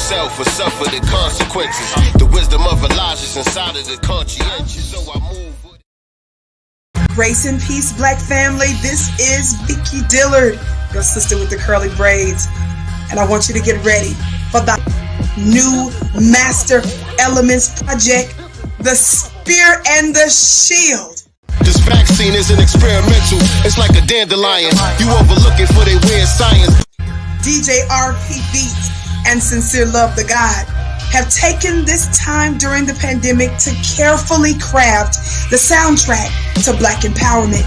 yourself or suffer the consequences. The wisdom of Elijah is inside of the conscientious, so I move with it. Grace and peace, Black family. This is Vicky Dillard, your sister with the curly braids. And I want you to get ready for the new Master Elements project, The Spear and the Shield. This vaccine isn't experimental. It's like a dandelion. You overlook it for they weird science. DJ RP Beats and Sincere Love the God have taken this time during the pandemic to carefully craft the soundtrack to Black empowerment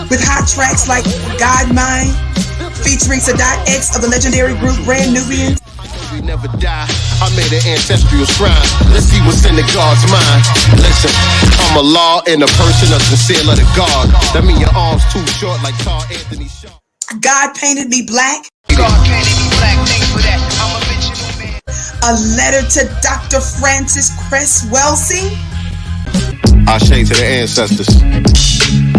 with hot tracks like God Mine, featuring Sadat X of the legendary group Brand Nubians. We never die. I made an ancestral shrine. Let's see what's in the God's mind. Listen, I'm a law in the person of sincere of the God. That mean your arms too short like Tar Anthony Shaw. God painted me black. God painted me black. Thanks for that. I'm a original man. A letter to Dr. Francis Cress Welsing. I say to the ancestors.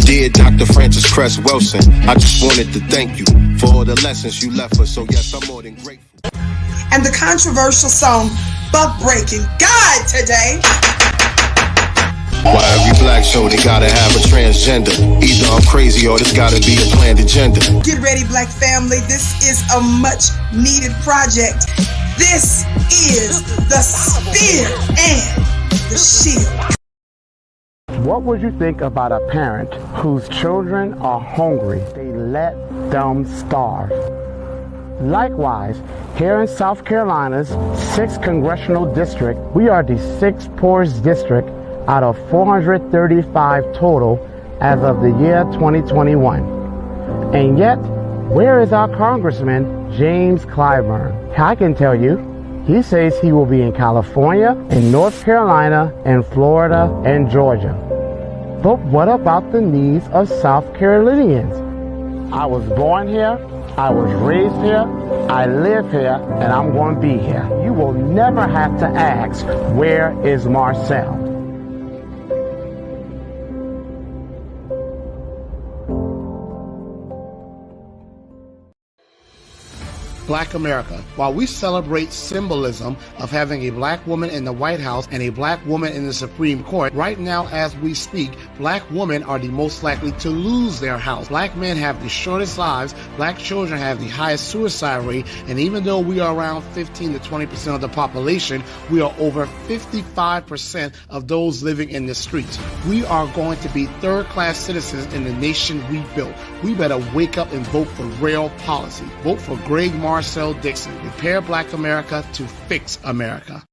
Dear Dr. Francis Cress Wilson, I just wanted to thank you for all the lessons you left us. So yes, I'm more than grateful. And the controversial song Buck Breaking God today. Why every black show they gotta have a transgender? Either I'm crazy or this gotta be a planned agenda. Get ready, Black family. This is a much needed project. This is The Spear and the Shield. What would you think about a parent whose children are hungry? They let them starve. Likewise, here in South Carolina's 6th Congressional District, we are the 6th poorest district out of 435 total as of the year 2021. And yet, where is our Congressman, James Clyburn? I can tell you, he says he will be in California, in North Carolina, and Florida, and Georgia. But what about the needs of South Carolinians? I was born here, I was raised here, I live here, and I'm going to be here. You will never have to ask, where is Marcel? Black America. While we celebrate symbolism of having a black woman in the White House and a black woman in the Supreme Court, right now as we speak, black women are the most likely to lose their house. Black men have the shortest lives, black children have the highest suicide rate, and even though we are around 15 to 20% of the population, we are over 55% of those living in the streets. We are going to be third-class citizens in the nation we built. We better wake up and vote for real policy. Vote for Greg Marcel Dixon. Repair Black America to fix America.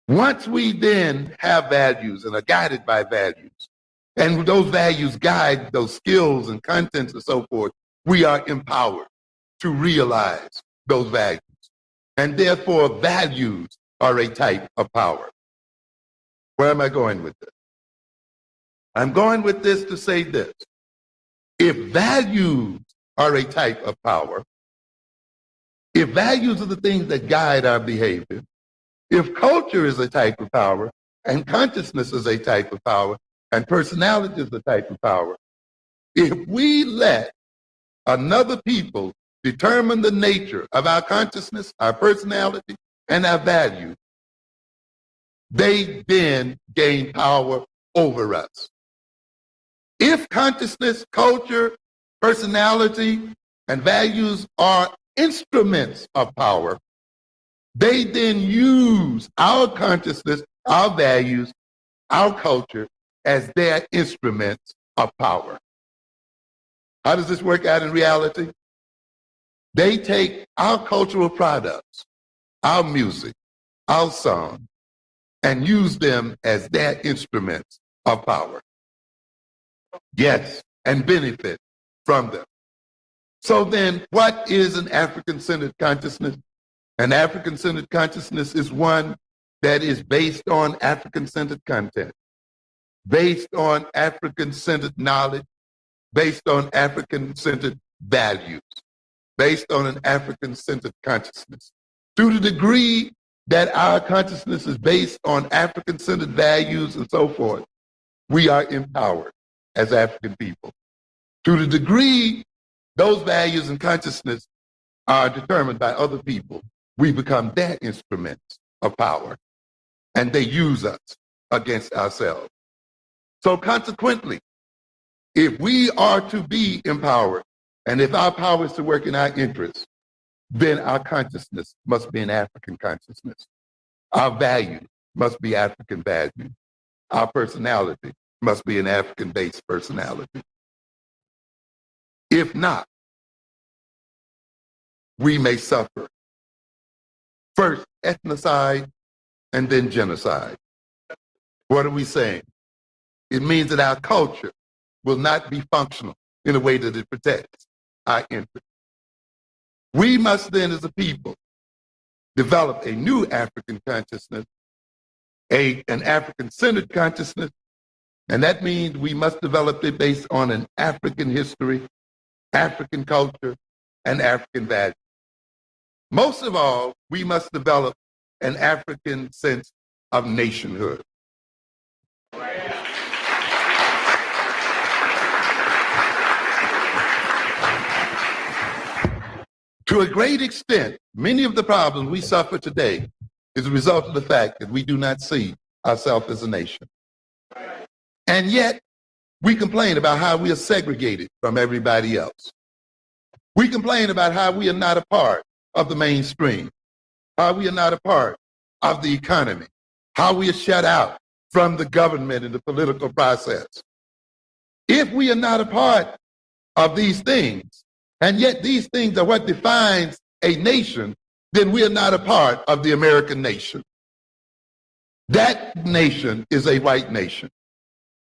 Once we then have values and are guided by values, and those values guide those skills and contents and so forth, we are empowered to realize those values. And therefore, values are a type of power. Where am I going with this? I'm going with this to say this. If values are a type of power, if values are the things that guide our behavior, if culture is a type of power, and consciousness is a type of power, and personality is a type of power, if we let another people determine the nature of our consciousness, our personality, and our values, they then gain power over us. If consciousness, culture, personality, and values are instruments of power, they then use our consciousness, our values, our culture as their instruments of power. How does this work out in reality? They take our cultural products, our music, our song, and use them as their instruments of power. Yes, and benefit from them. So then, what is an African-centered consciousness? An African-centered consciousness is one that is based on African-centered content, based on African-centered knowledge, based on African-centered values, based on an African-centered consciousness. To the degree that our consciousness is based on African-centered values and so forth, we are empowered as African people. To the degree those values and consciousness are determined by other people, we become their instruments of power, and they use us against ourselves. So consequently, if we are to be empowered, and if our power is to work in our interests, then our consciousness must be an African consciousness. Our value must be African value. Our personality must be an African-based personality. If not, we may suffer first ethnocide and then genocide. What are we saying? It means that our culture will not be functional in a way that it protects our interests. We must then, as a people, develop a new African consciousness, an African-centered consciousness, and that means we must develop it based on an African history, African culture, and African values. Most of all, we must develop an African sense of nationhood. To a great extent, many of the problems we suffer today is a result of the fact that we do not see ourselves as a nation. And yet, we complain about how we are segregated from everybody else. We complain about how we are not a part of the mainstream, how we are not a part of the economy, how we are shut out from the government and the political process. If we are not a part of these things, and yet these things are what defines a nation, then we are not a part of the American nation. That nation is a white nation.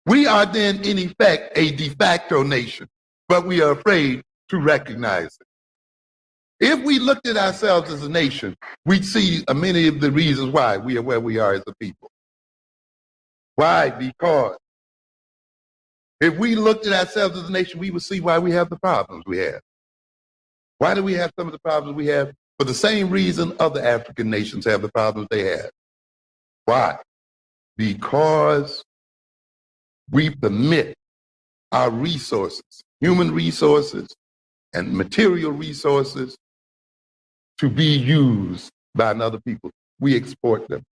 We are then, in effect, a de facto nation, but we are afraid to recognize it. If we looked at ourselves as a nation, we'd see many of the reasons why we are where we are as a people. Why? Because if we looked at ourselves as a nation, we would see why we have the problems we have. Why do we have some of the problems we have? For the same reason other African nations have the problems they have. Why? Because we permit our resources, human resources and material resources, to be used by another people. We export them.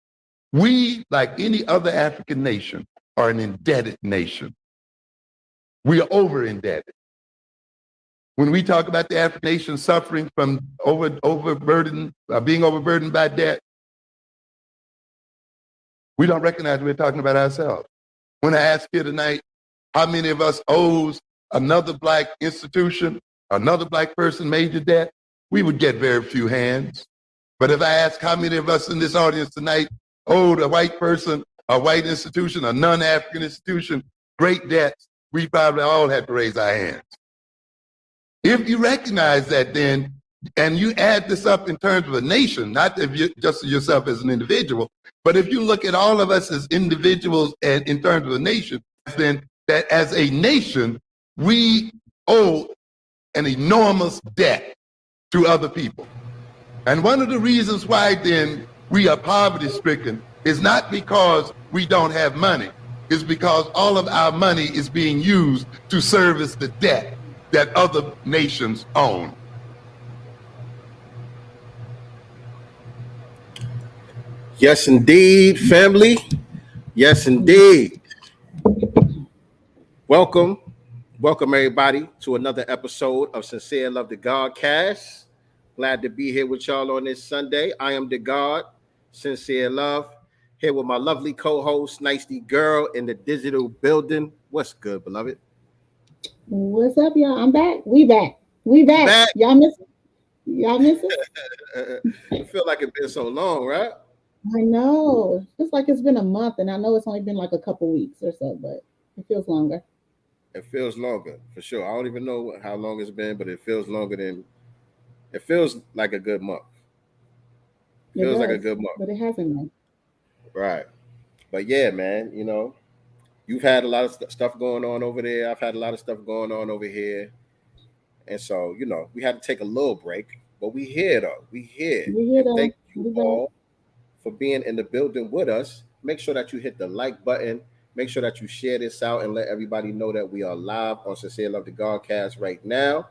We, like any other African nation, are an indebted nation. We are over-indebted. When we talk about the African nation suffering from being overburdened by debt, we don't recognize we're talking about ourselves. When I ask here tonight, how many of us owes another black institution, another black person major debt, we would get very few hands. But if I ask how many of us in this audience tonight owed a white person, a white institution, a non-African institution, great debts, we probably all had to raise our hands. If you recognize that then, and you add this up in terms of a nation, not just yourself as an individual, but if you look at all of us as individuals and in terms of a nation, then that as a nation, we owe an enormous debt to other people. And one of the reasons why then we are poverty stricken is not because we don't have money, it's because all of our money is being used to service the debt that other nations own. Yes, indeed, family. Yes, indeed. Welcome everybody to another episode of Sincere Love to God Cast. Glad to be here with y'all on this Sunday. I am the God, Sincere Love, here with my lovely co-host, Nicely Girl in the digital building. What's good, beloved? What's up, y'all? I'm back. We back. Y'all miss it? I feel like it's been so long, right? I know. It's like it's been a month, and I know it's only been like a couple weeks or so, but it feels longer. It feels longer, for sure. I don't even know how long it's been, but it feels it feels like a good month. Feels like a good month. But it hasn't been. Right. But yeah, man, you've had a lot of stuff going on over there. I've had a lot of stuff going on over here. And so, we had to take a little break, but we here though. We here. Thank you all for being in the building with us. Make sure that you hit the like button. Make sure that you share this out and let everybody know that we are live on Sincere Love to Godcast right now.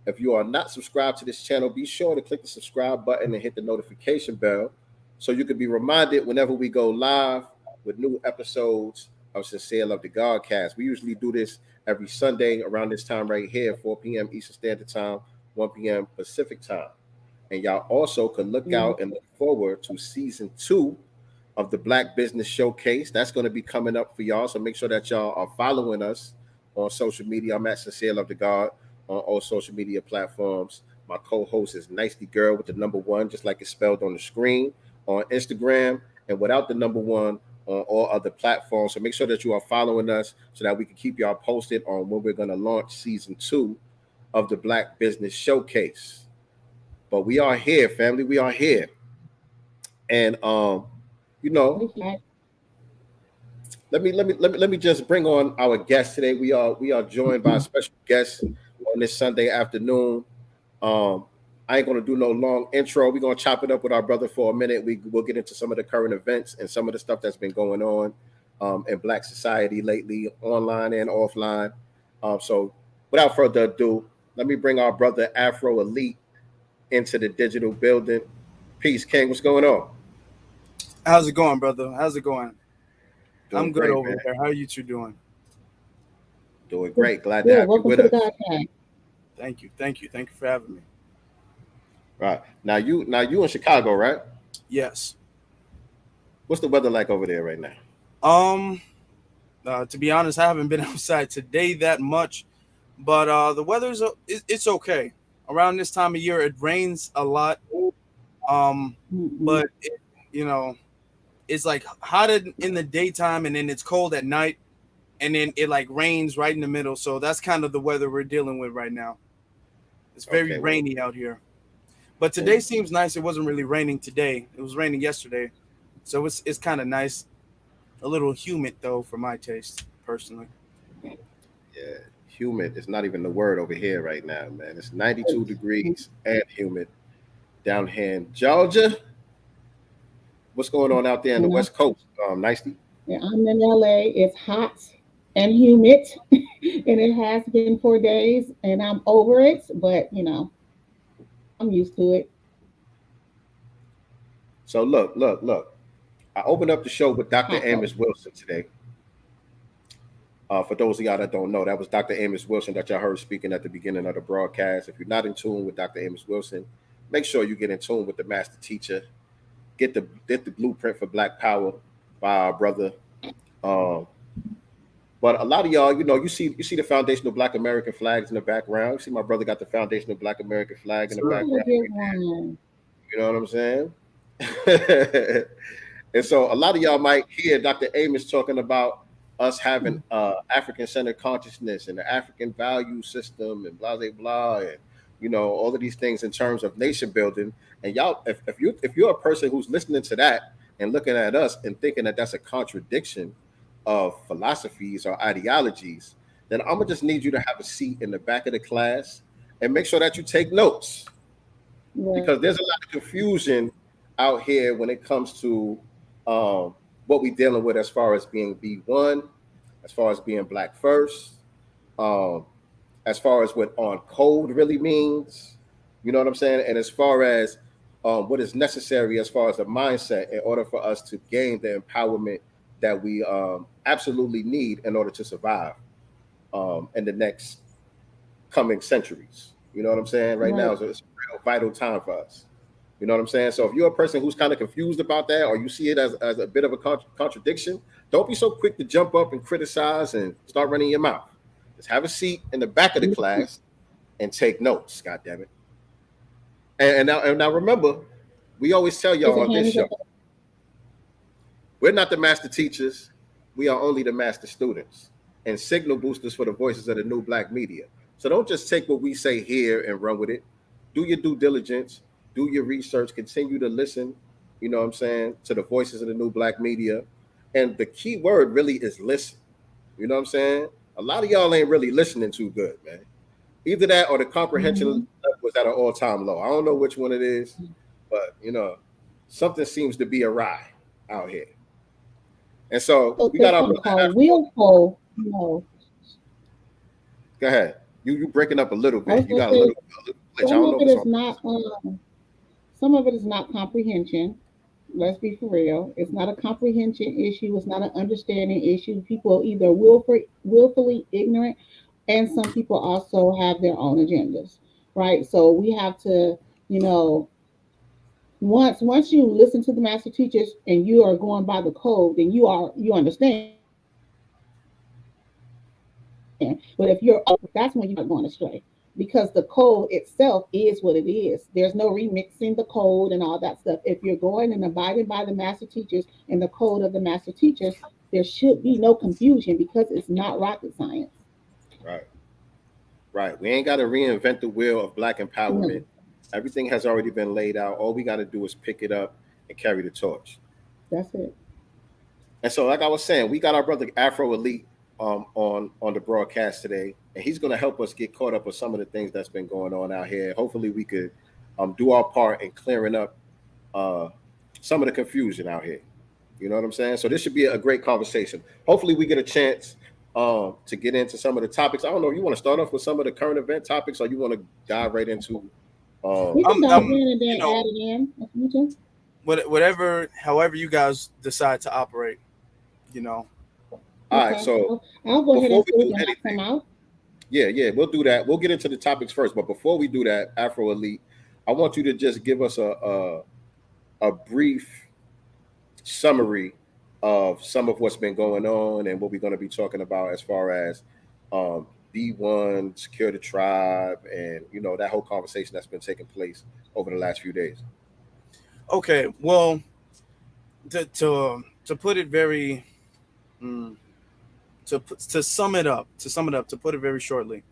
If you are not subscribed to this channel, be sure to click the subscribe button and hit the notification bell so you can be reminded whenever we go live with new episodes of Sincere Love the Godcast. We usually do this every Sunday around this time right here, 4 p.m. Eastern Standard Time, 1 p.m. Pacific Time. And y'all also can look out and look forward to season 2 of the Black Business Showcase. That's going to be coming up for y'all. So make sure that y'all are following us on social media. I'm at Sincere Love the God on all social media platforms. My co-host is Nicely Girl with the number 1, just like it's spelled on the screen, on Instagram, and without the number 1 on all other platforms. So make sure that you are following us so that we can keep y'all posted on when we're going to launch season 2 of the Black Business Showcase. But we are here, family. We are here. And you know, let me just bring on our guest today. We are joined by a special guest on this Sunday afternoon. I ain't gonna do no long intro. We're gonna chop it up with our brother for a minute. We'll get into some of the current events and some of the stuff that's been going on in Black society lately, online and offline. So without further ado, let me bring our brother Afro Elite into the digital building. Peace, King. What's going on? How's it going, brother? How's it going? Doing I'm good great, over man. there. How are you two doing? Doing great. Glad to have you with us. Thank you for having me. Right. Now you in Chicago, right? Yes. What's the weather like over there right now? To be honest, I haven't been outside today that much, but the weather's it's okay. Around this time of year, it rains a lot. But it's like hot in the daytime, and then it's cold at night, and then it like rains right in the middle. So that's kind of the weather we're dealing with right now. It's very rainy out here. But today seems nice. It wasn't really raining today. It was raining yesterday. So it's kind of nice. A little humid though for my taste, personally. Yeah, humid is not even the word over here right now, man. It's 92 degrees and humid down here in Georgia. What's going on out there in the West Coast? Nicely. Yeah, I'm in LA. It's hot and humid, and it has been for days, and I'm over it. But I'm used to it. So look. I opened up the show with Dr. Amos Wilson today. For those of y'all that don't know, that was Dr. Amos Wilson that y'all heard speaking at the beginning of the broadcast. If you're not in tune with Dr. Amos Wilson, make sure you get in tune with the master teacher. Get the blueprint for Black Power by our brother. But a lot of y'all, you see the foundational Black American flags in the background. You see my brother got the foundational Black American flag in the background. You know what I'm saying? And so a lot of y'all might hear Dr. Amos talking about us having African-centered consciousness and the African value system and blah, blah, blah, and all of these things in terms of nation building. And y'all, if you're a person who's listening to that and looking at us and thinking that that's a contradiction of philosophies or ideologies, then I'm gonna just need you to have a seat in the back of the class and make sure that you take notes, because there's a lot of confusion out here when it comes to what we're dealing with as far as being B1, as far as being Black first, as far as what on code really means, you know what I'm saying? And as far as what is necessary as far as a mindset in order for us to gain the empowerment that we absolutely need in order to survive in the next coming centuries. You know what I'm saying? Right now, it's a real vital time for us. You know what I'm saying? So if you're a person who's kind of confused about that, or you see it as a bit of a contradiction, don't be so quick to jump up and criticize and start running your mouth. Just have a seat in the back of the class and take notes, God damn it. And now remember, we always tell y'all on this show, we're not the master teachers. We are only the master students and signal boosters for the voices of the new Black media. So don't just take what we say here and run with it. Do your due diligence. Do your research, continue to listen, you know what I'm saying, to the voices of the new Black media. And the key word really is listen. You know what I'm saying? A lot of y'all ain't really listening too good, man. Either that or the comprehension was at an all-time low. I don't know which one it is, but, something seems to be awry out here. And so we got our willful. No. Go ahead. You breaking up a little I was bit. You gonna got a say little glitch. I some don't of know if it it's is on. not some of it is not comprehension. Let's be for real. It's not a comprehension issue. It's not an understanding issue. People are either willfully ignorant, and some people also have their own agendas, right? So we have to, you know, once you listen to the master teachers and you are going by the code, then you understand. But if you're that's when you start going astray because the code itself is what it is. There's no remixing the code and all that stuff. If you're going and abiding by the master teachers and the code of the master teachers, there should be no confusion because it's not rocket science. Right. Right. We ain't got to reinvent the wheel of Black No, empowerment. Everything has already been laid out. All we got to do is pick it up and carry the torch. that's it. And so, like I was saying, we got our brother Afro Elite on the broadcast today, and he's going to help us get caught up with some of the things that's been going on out here. Hopefully, we could do our part in clearing up uh, some of the confusion out here. You know what I'm saying? So this should be a great conversation. Hopefully, we get a chance to get into some of the topics. I don't know. You want to start off with some of the current event topics, or you want to dive right into? We Um, can dive in and You then know, add it in if you need to. whatever, however you guys decide to operate, you know. all right. Okay, So I'll go ahead before and we so we do can knock anything, some out. yeah, we'll do that. We'll get into the topics first, but before we do that, Afro Elite, I want you to just give us a brief summary of some of what's been going on and what we're going to be talking about as far as B1, secure the tribe, and that whole conversation that's been taking place over the last few days. Okay, well, to put it very mm, to sum it up, to put it very shortly,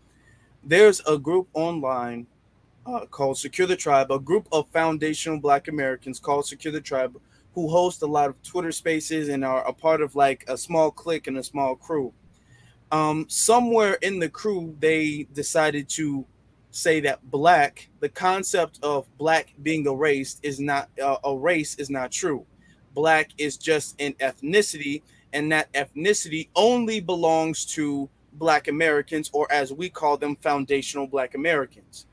there's a group online called Secure the Tribe, a group of foundational Black Americans called Secure the Tribe, who host a lot of Twitter spaces and are a part of like a small clique and a small crew. Somewhere in the crew, they decided to say that black, the concept of black being a race is not true. Black is just an ethnicity, and that ethnicity only belongs to Black Americans, or as we call them, foundational Black Americans.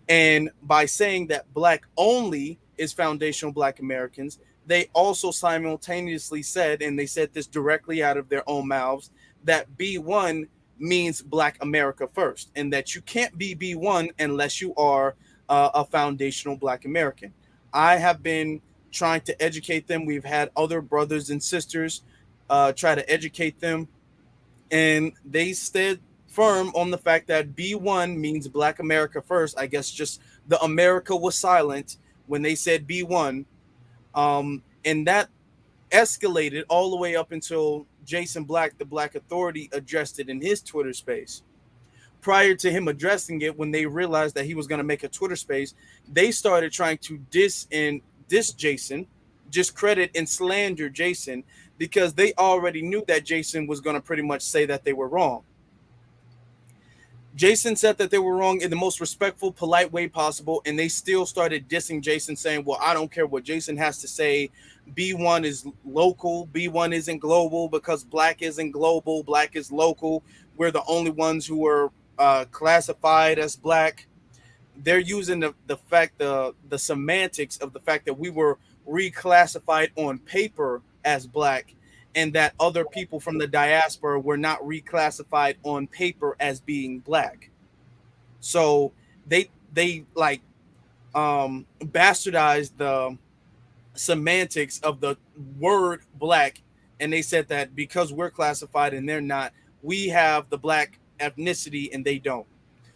And by saying that black only is foundational Black Americans, they also simultaneously said, and they said this directly out of their own mouths, that B1 means Black America first, and that you can't be B1 unless you are a foundational Black American. I have been trying to educate them. We've had other brothers and sisters try to educate them, and they stood firm on the fact that B1 means Black America first. I guess just the America was silent when they said B1. And that escalated all the way up until Jason Black, the Black Authority, addressed it in his Twitter space. Prior to him addressing it, when they realized that he was going to make a Twitter space, they started trying to diss Jason, discredit and slander Jason, because they already knew that Jason was going to pretty much say that they were wrong. Jason said that they were wrong in the most respectful, polite way possible, and they still started dissing Jason, saying, well, I don't care what Jason has to say. B1 is local. B1 isn't global because black isn't global. Black is local. We're the only ones who are classified as black. They're using the semantics of the fact that we were reclassified on paper as black, and that other people from the diaspora were not reclassified on paper as being black. So they like bastardized the semantics of the word black, and they said that because we're classified and they're not, we have the black ethnicity and they don't.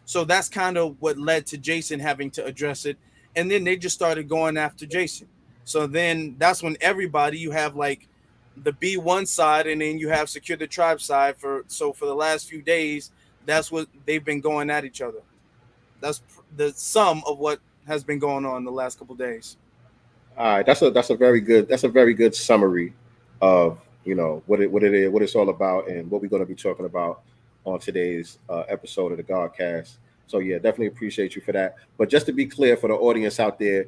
So that's kind of what led to Jason having to address it. And then they just started going after Jason. So then that's when everybody, you have like the B1 side, and then you have Secure the Tribe side. For the last few days, that's what they've been going at each other. That's the sum of what has been going on the last couple of days. All right, that's a very good summary of what it is, what it's all about, and what we're going to be talking about on today's episode of the Godcast. So yeah, definitely appreciate you for that. But just to be clear for the audience out there,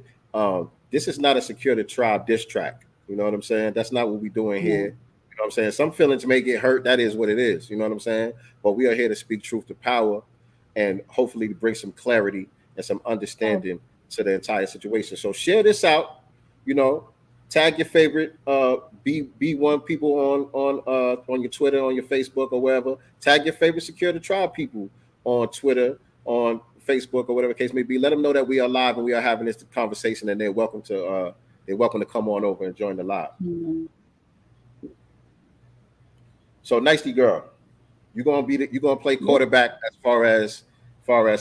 this is not a Secure the Tribe diss track. You know what I'm saying? That's not what we're doing here. Yeah. You know what I'm saying? Some feelings may get hurt. That is what it is. You know what I'm saying? But we are here to speak truth to power. and hopefully to bring some clarity and some Oh, understanding to the entire situation. So share this out, you know, tag your favorite B1 people on your Twitter, on your Facebook or wherever. Tag your favorite Secure the Tribe people on Twitter, on Facebook or whatever the case may be. Let them know that we are live and we are having this conversation, and they're welcome to come on over and join the live. mm, So nicely girl, you're gonna play yep, quarterback as far as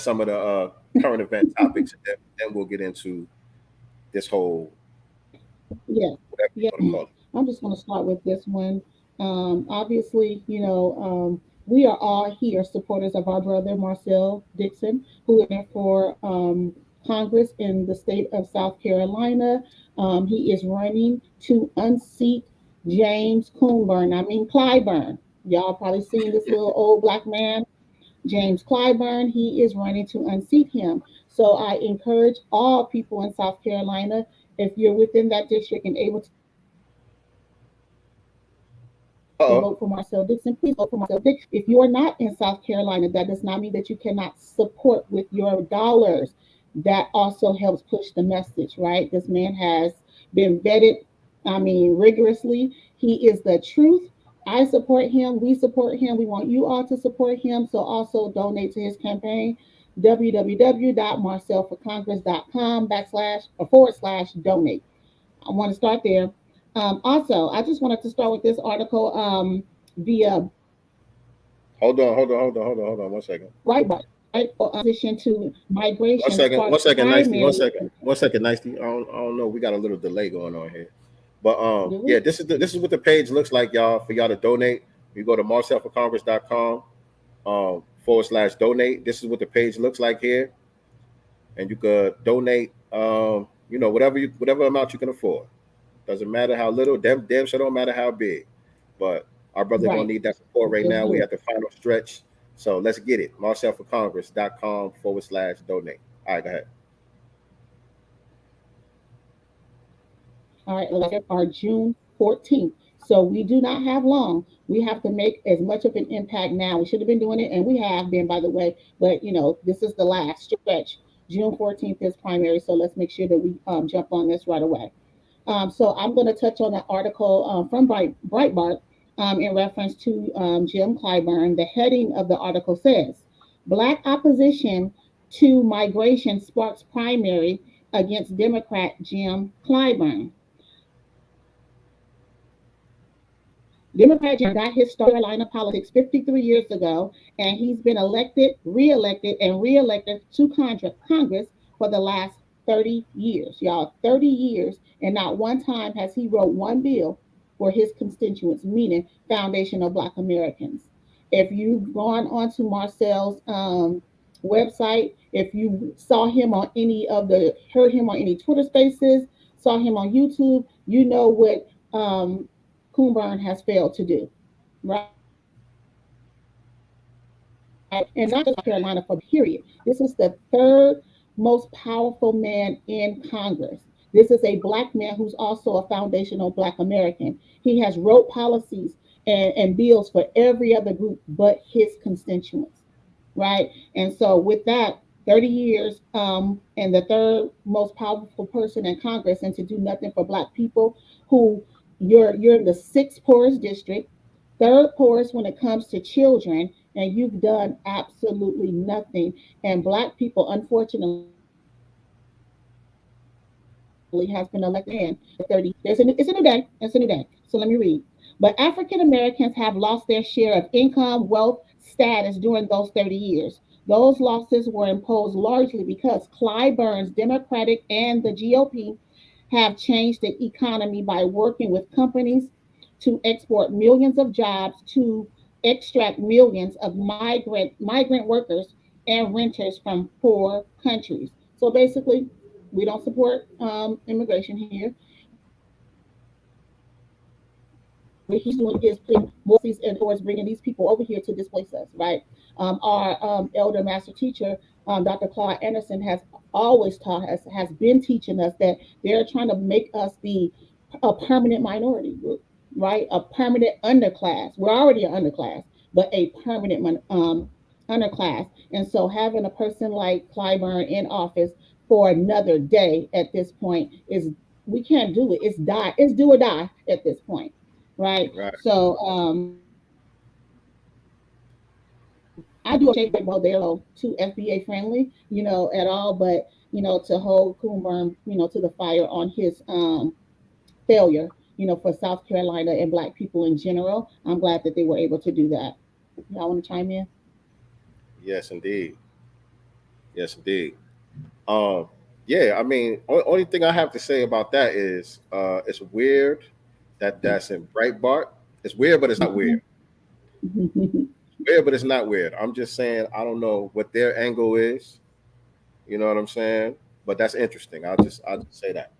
some of the current event topics, and then we'll get into this whole yeah, whatever you yeah. want to call it. I'm just going to start with this one. Obviously, we are all here supporters of our brother Marcel Dixon, who is running for Congress in the state of South Carolina. He is running to unseat James Coonburn. I mean Clyburn. Y'all probably seen this little old black man, James Clyburn. He is running to unseat him. So I encourage all people in South Carolina, if you're within that district and able to vote for Marcel Dixon, please vote for Marcel Dixon. If you are not in South Carolina, that does not mean that you cannot support with your dollars. That also helps push the message, right? This man has been vetted, rigorously. He is the truth. I support him. We support him. We want you all to support him. So also donate to his campaign, www.marcelforcongress.com/donate. I want to start there. Also, I just wanted to start with this article via Hold on. 1 second. Breitbart, right? Opposition to One migration second. One sparks second, Nicely. One primary. second. 1 second, Nicely. I don't know. We got a little delay going on here. But Do yeah, we? this is what the page looks like, y'all. For y'all to donate, you go to marcelforcongress.com /donate. This is what the page looks like here, and you could donate. Whatever amount you can afford. Doesn't matter how little. Damn sure don't matter how big. But our brother gonna Right. need that support right Just now. We do at it. the final stretch. So let's get it. marcelforcongress.com /donate. All right, go ahead. All right, are June 14th. So we do not have long. We have to make as much of an impact now. We should have been doing it, and we have been, by the way. But this is the last stretch. June 14th is primary, so let's make sure that we jump on this right away. So I'm going to touch on an article from Breitbart in reference to Jim Clyburn. The heading of the article says, Black opposition to migration sparks primary against Democrat Jim Clyburn. Democrat Jim got his start in Carolina politics 53 years ago, and he's been elected, reelected, and reelected to Congress for the last 30 years. Y'all, 30 years, and not one time has he wrote one bill for his constituents, meaning foundational Black Americans. If you've gone onto Marcel's website, if you saw him on heard him on any Twitter spaces, saw him on YouTube, you know what Coonburn has failed to do, right? And not just South Carolina for period. This is the third most powerful man in Congress. This is a black man who's also a foundational Black American. He has wrote policies and bills for every other group but his constituents, right? And so with that, 30 years and the third most powerful person in Congress, and to do nothing for Black people who you're in the sixth poorest district, third poorest when it comes to children, and you've done absolutely nothing. And Black people, unfortunately, has been elected in for 30 years. It's a new day. It's a new day. So let me read. But African Americans have lost their share of income, wealth, status during those 30 years. Those losses were imposed largely because Clyburn's Democratic and the GOP have changed the economy by working with companies to export millions of jobs, to extract millions of migrant workers and renters from poor countries. So basically, we don't support immigration here. What he's doing is putting more policies in towards bringing these people over here to displace us, right? Our elder master teacher, Dr. Claude Anderson, has always taught us, has been teaching us that they're trying to make us be a permanent minority group, right? A permanent underclass. We're already an underclass, but a permanent underclass. And so having a person like Clyburn in office for another day at this point is, we can't do it. It's die. It's do or die at this point, right? Right. So I do appreciate they're too FBA friendly, at all, but to hold Coonburn, to the fire on his failure, for South Carolina and Black people in general. I'm glad that they were able to do that. Y'all want to chime in? Yes, indeed. Yes, indeed. Um, yeah, I mean, only thing I have to say about that is it's weird that that's in Breitbart. It's weird, but it's not weird. Weird, but it's not weird. I'm just saying I don't know what their angle is. You know what I'm saying? But that's interesting. I'll just say that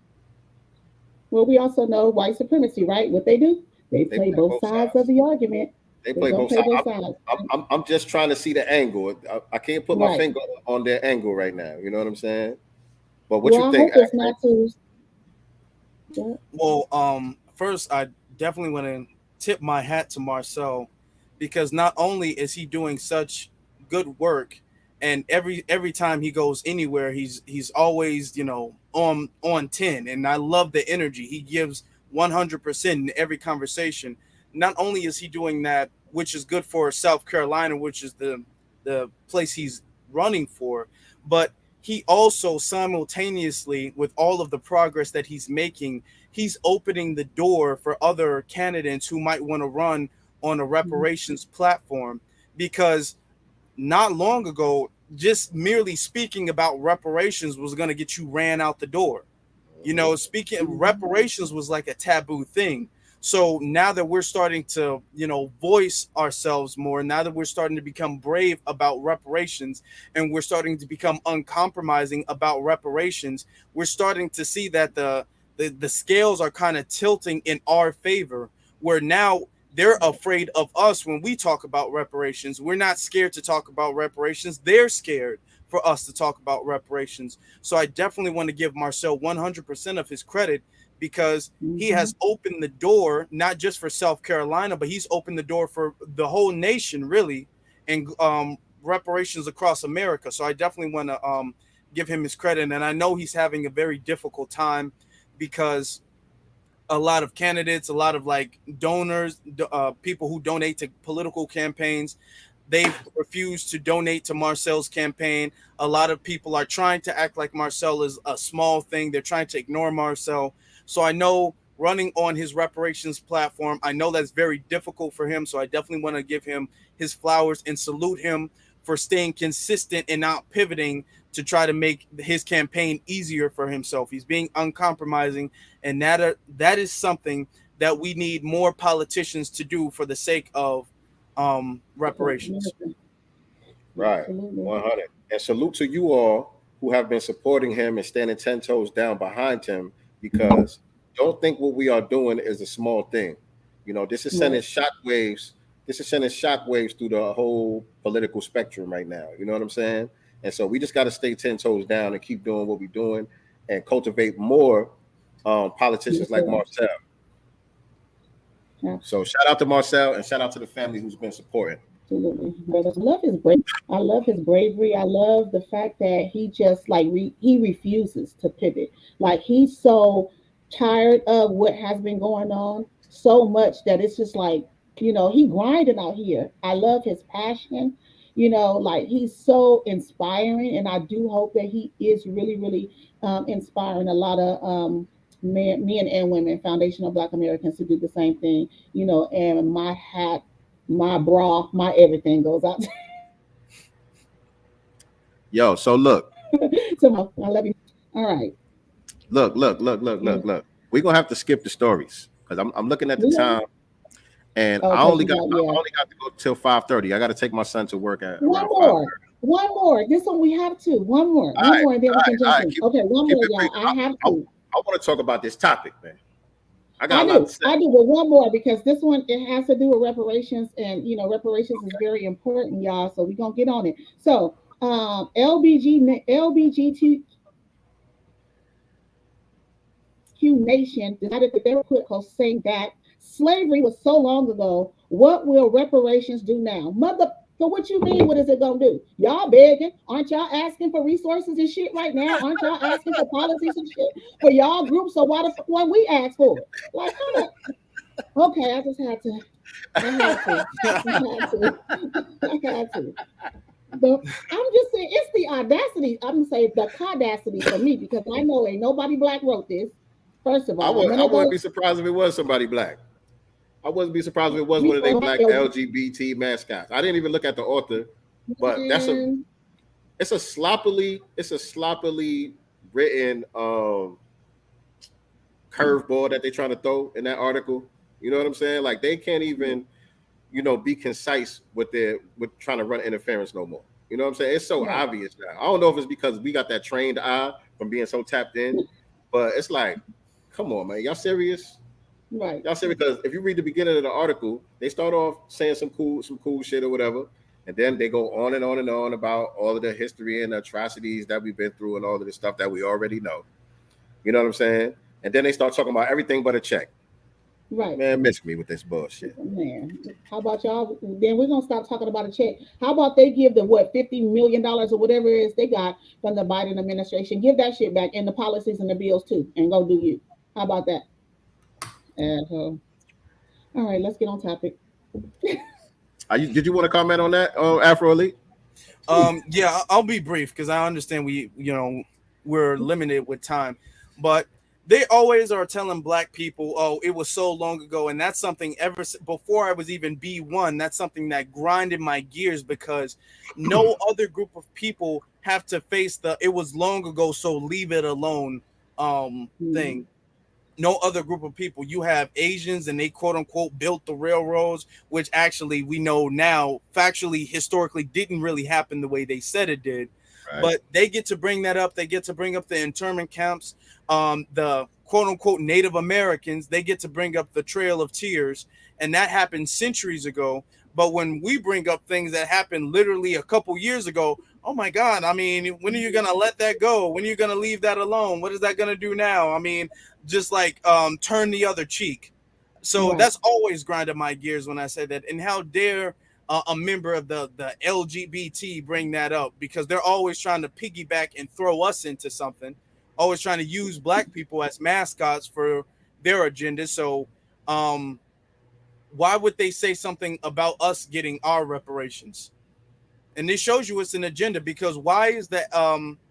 Well, we also know white supremacy, right? What they do? They they play play both both sides of sides. the argument. They They're play gonna both play sides. both sides. I'm just trying to see the angle. I can't put my Right. finger on their angle right now. You know what I'm saying? But what you Well, I think, hope it's Afro? not too. Yeah. Well, first I definitely want to tip my hat to Marcel because not only is he doing such good work, and every time he goes anywhere, he's always on 10, and I love the energy he gives 100% in every conversation. Not only is he doing that, which is good for South Carolina, which is the place he's running for, but he also simultaneously with all of the progress that he's making, he's opening the door for other candidates who might want to run on a reparations platform because not long ago just merely speaking about reparations was going to get you ran out the door. Speaking of reparations was like a taboo thing. So now that we're starting to, voice ourselves more, now that we're starting to become brave about reparations and we're starting to become uncompromising about reparations, we're starting to see that the scales are kind of tilting in our favor, where now they're afraid of us when we talk about reparations. We're not scared to talk about reparations. They're scared for us to talk about reparations. So I definitely want to give Marcel 100% of his credit because he Mm-hmm. has opened the door, not just for South Carolina, but he's opened the door for the whole nation, really, and reparations across America. So I definitely want to give him his credit. And I know he's having a very difficult time because a lot of candidates, a lot of like donors, people who donate to political campaigns, they've refused to donate to Marcel's campaign. A lot of people are trying to act like Marcel is a small thing. They're trying to ignore Marcel. So I know running on his reparations platform, I know that's very difficult for him. So I definitely want to give him his flowers and salute him for staying consistent and not pivoting to try to make his campaign easier for himself. He's being uncompromising, and that is something that we need more politicians to do for the sake of reparations. America. Right, Absolutely. 100. And salute to you all who have been supporting him and standing 10 toes down behind him because don't think what we are doing is a small thing. This is sending Right. shockwaves. This is sending shockwaves through the whole political spectrum right now. You know what I'm saying? And so we just got to stay 10 toes down and keep doing what we're doing and cultivate more Yes, politicians like sir. Marcel. So shout out to Marcel and shout out to the family who's been supporting. Absolutely, brothers. I love his bravery. I love his bravery. I love the fact that he just like he refuses to pivot. Like he's so tired of what has been going on so much that it's just like he grinding out here. I love his passion. Like he's so inspiring, and I do hope that he is really, really inspiring a lot of men and women, foundational Black Americans, to do the same thing. And my hat, my bra, my everything goes out Yo, so look, to my. I love you. All right. look. We're gonna have to skip the stories because I'm looking at the We are. time and Oh, I because only you got got, I yeah. only got to go till 5:30. I got to take my son to work at One around 5:30. more. One more. This one we have to. One more. All One right, more, and then we can all jump right. in. Okay, one Keep more, it brief. y'all. I have I, to. I want to talk about this topic, man. I I got a lot to do. say. I do. But one more because this one it has to do with reparations, and reparations is very important, y'all. So we're gonna get on it. So LBGT Q Nation decided that they were critical, saying that slavery was so long ago. What will reparations do now? Mother. So what you mean? What is it gonna do? Y'all begging? Aren't y'all asking for resources and shit right now? Aren't y'all asking for policies and shit for y'all group? So why the fuck when we ask for it? Like, hold up. Okay, I just had to. I had to. I had to. I had to. But I'm just saying, it's the audacity. I'm gonna say the caudacity for me because I know ain't nobody black wrote this. First of all, I wouldn't be surprised if it was somebody black. I wouldn't be surprised if it was one of their black LGBT mascots. I didn't even look at the author, but it's a sloppily written curveball that they're trying to throw in that article. You know what I'm saying? Like they can't even, be concise with trying to run interference no more. You know what I'm saying? It's so obvious now. I don't know if it's because we got that trained eye from being so tapped in, but it's like, come on, man, y'all serious? Right. Y'all serious? Because if you read the beginning of the article, they start off saying some cool shit or whatever, and then they go on and on and on about all of the history and atrocities that we've been through and all of the stuff that we already know. You know what I'm saying? And then they start talking about everything but a check. Right. Man, miss me with this bullshit. Man, how about y'all? Then we're gonna stop talking about a check. How about they give the $50 million or whatever it is they got from the Biden administration? Give that shit back and the policies and the bills too, and go do you. How about that? All right, let's get on topic. Did you want to comment on that, Afro Elite? Yeah, I'll be brief because I understand we're limited with time, but they always are telling black people, oh, it was so long ago. And that's something ever before I was even B1. That's something that grinded my gears because no other group of people have to face it was long ago, so leave it alone thing. No other group of people. You have Asians and they quote unquote built the railroads, which actually we know now factually, historically didn't really happen the way they said it did. Right. But they get to bring that up. They get to bring up the internment camps, the quote unquote Native Americans. They get to bring up the Trail of Tears. And that happened centuries ago. But when we bring up things that happened literally a couple years ago, oh my God, I mean, when are you going to let that go? When are you going to leave that alone? What is that going to do now? I mean, just like turn the other cheek. So that's always grinded my gears when I say that. And how dare a member of the LGBT bring that up, because they're always trying to piggyback and throw us into something, always trying to use black people as mascots for their agenda. So why would they say something about us getting our reparations? And this shows you it's an agenda, because why is that?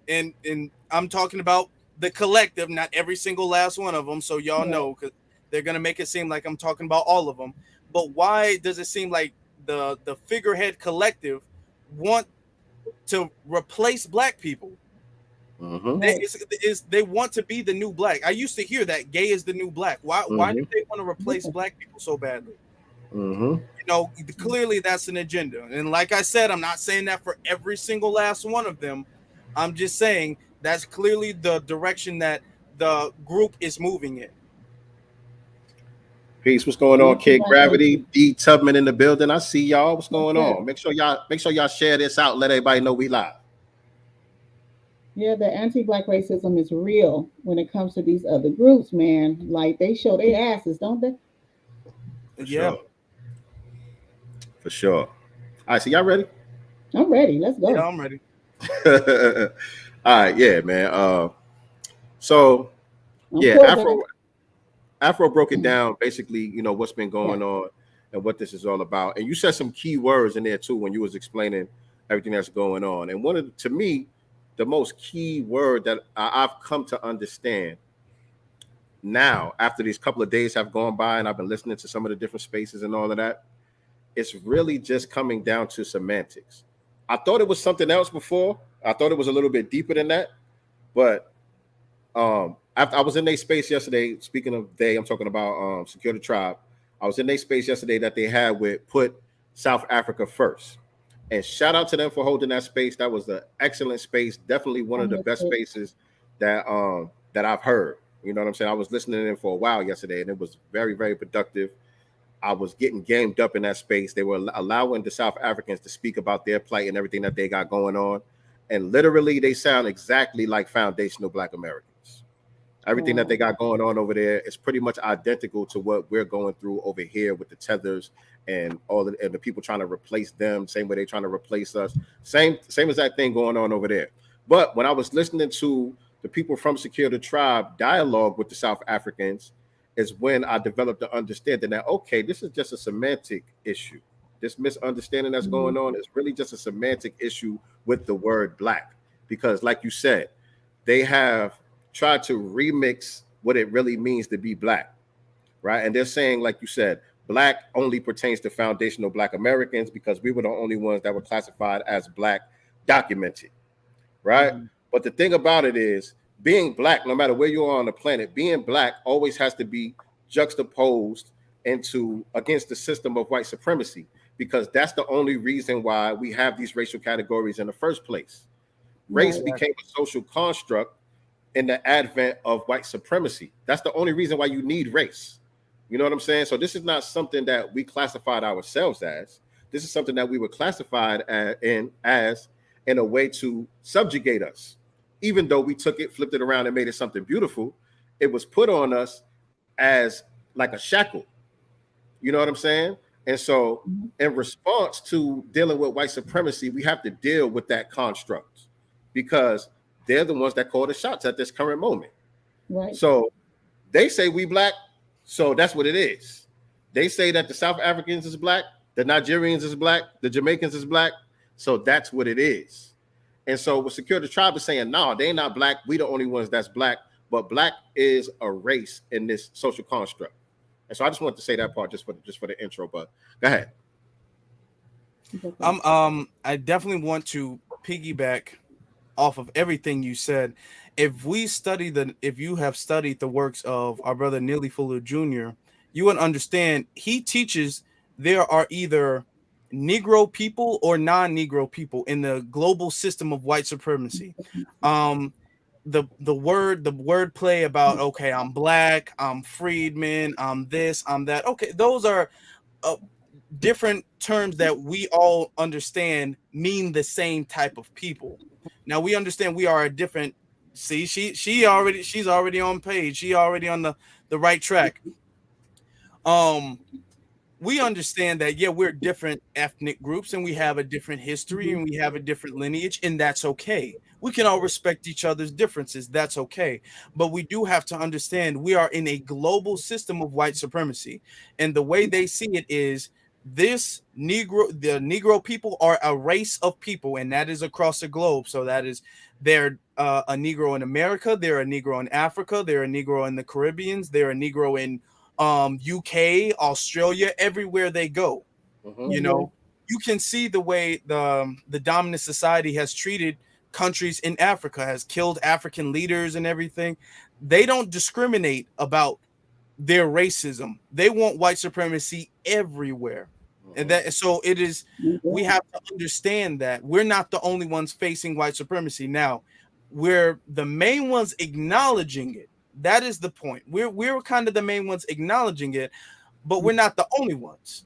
And I'm talking about the collective, not every single last one of them. So y'all know, because they're going to make it seem like I'm talking about all of them. But why does it seem like the figurehead collective want to replace black people? Mm-hmm. They want to be the new black. I used to hear that gay is the new black. Why do they want to replace black people so badly? Mm-hmm. Clearly that's an agenda. And like I said, I'm not saying that for every single last one of them. I'm just saying that's clearly the direction that the group is moving in. Peace. What's going on? Kid Gravity, D Tubman in the building. I see y'all. What's going on? Make sure y'all share this out. Let everybody know we live. Yeah, the anti-black racism is real when it comes to these other groups, man. Like they show their asses, don't they? For sure. All right, so y'all ready? I'm ready. Let's go. Yeah, I'm ready. All right, yeah, man. So Afro broke it down, basically, what's been going on and what this is all about. And you said some key words in there too when you was explaining everything that's going on. And to me, the most key word that I've come to understand now, after these couple of days have gone by and I've been listening to some of the different spaces and all of that, it's really just coming down to semantics. I thought it was something else before. I thought it was a little bit deeper than that. But I was in their space yesterday. Speaking of they, I'm talking about Secure the Tribe. I was in their space yesterday that they had with Put South Africa First. And shout out to them for holding that space. That was an excellent space. Definitely one of the best spaces that I've heard. You know what I'm saying? I was listening in for a while yesterday, and it was very, very productive. I was getting gamed up in that space. They were allowing the South Africans to speak about their plight and everything that they got going on. And literally, they sound exactly like foundational Black Americans. Everything that they got going on over there is pretty much identical to what we're going through over here with the tethers and and the people trying to replace them, same way they're trying to replace us. Same exact thing going on over there. But when I was listening to the people from Secure the Tribe dialogue with the South Africans, is when I developed the understanding that, okay, this is just a semantic issue. This misunderstanding that's going on is really just a semantic issue with the word black. Because like you said, they have tried to remix what it really means to be black, right? And they're saying, like you said, black only pertains to foundational black Americans because we were the only ones that were classified as black documented, right? But the thing about it is, being black, no matter where you are on the planet, being black always has to be juxtaposed against the system of white supremacy, because that's the only reason why we have these racial categories in the first place. Race became a social construct in the advent of white supremacy. That's the only reason why you need race. You know what I'm saying? So this is not something that we classified ourselves as. This is something that we were classified in a way to subjugate us. Even though we took it, flipped it around, and made it something beautiful, it was put on us as like a shackle. You know what I'm saying? And so in response to dealing with white supremacy, we have to deal with that construct because they're the ones that call the shots at this current moment. Right. So they say we black, so that's what it is. They say that the South Africans is black, the Nigerians is black, the Jamaicans is black, so that's what it is. And so with Secure the Tribe is saying, no, they not black, we the only ones that's black, but black is a race in this social construct. And so I just wanted to say that part just for the intro, but go ahead. I definitely want to piggyback off of everything you said. If you have studied the works of our brother Neely Fuller Jr., you would understand he teaches there are either Negro people or non-Negro people in the global system of white supremacy. The word play about, okay, I'm black, I'm freedman, I'm this, I'm that. Okay, those are different terms that we all understand mean the same type of people. Now we understand we are a different. See, she's already on page. She already on the right track. We understand that, yeah, we're different ethnic groups and we have a different history and we have a different lineage, and that's okay. We can all respect each other's differences. That's okay. But we do have to understand we are in a global system of white supremacy. And the way they see it is the Negro people are a race of people, and that is across the globe. So that is they're a Negro in America, they're a Negro in Africa, they're a Negro in the Caribbean, they're a Negro in UK, Australia, everywhere they go. You know, you can see the way the dominant society has treated countries in Africa, has killed African leaders and everything. They don't discriminate about their racism. They want white supremacy everywhere. And that, so it is, we have to understand that we're not the only ones facing white supremacy. Now, we're the main ones acknowledging it. That is the point. We're kind of the main ones acknowledging it, but we're not the only ones.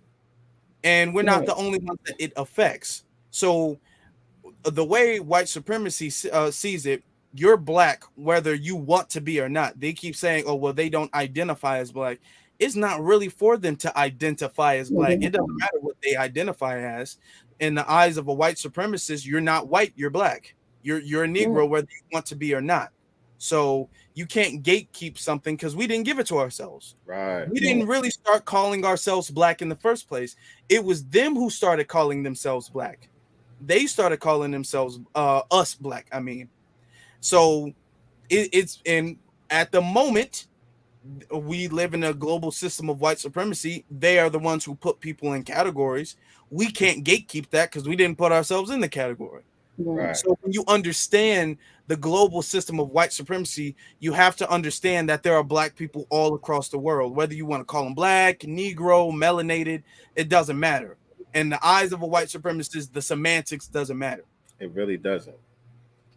And we're not the only ones that it affects. So the way white supremacy sees it, you're black whether you want to be or not. They keep saying, oh, well, they don't identify as black. It's not really for them to identify as black. It doesn't matter what they identify as. In the eyes of a white supremacist, you're not white, you're black. You're a Negro whether you want to be or not. So you can't gatekeep something because we didn't give it to ourselves. Right. We didn't really start calling ourselves black in the first place. It was them who started calling themselves black. They started calling themselves us black. I mean, so it's and at the moment we live in a global system of white supremacy. They are the ones who put people in categories. We can't gatekeep that because we didn't put ourselves in the category. Right. So when you understand the global system of white supremacy, you have to understand that there are black people all across the world, whether you want to call them black, Negro, melanated, it doesn't matter. In the eyes of a white supremacist, the semantics doesn't matter. It really doesn't.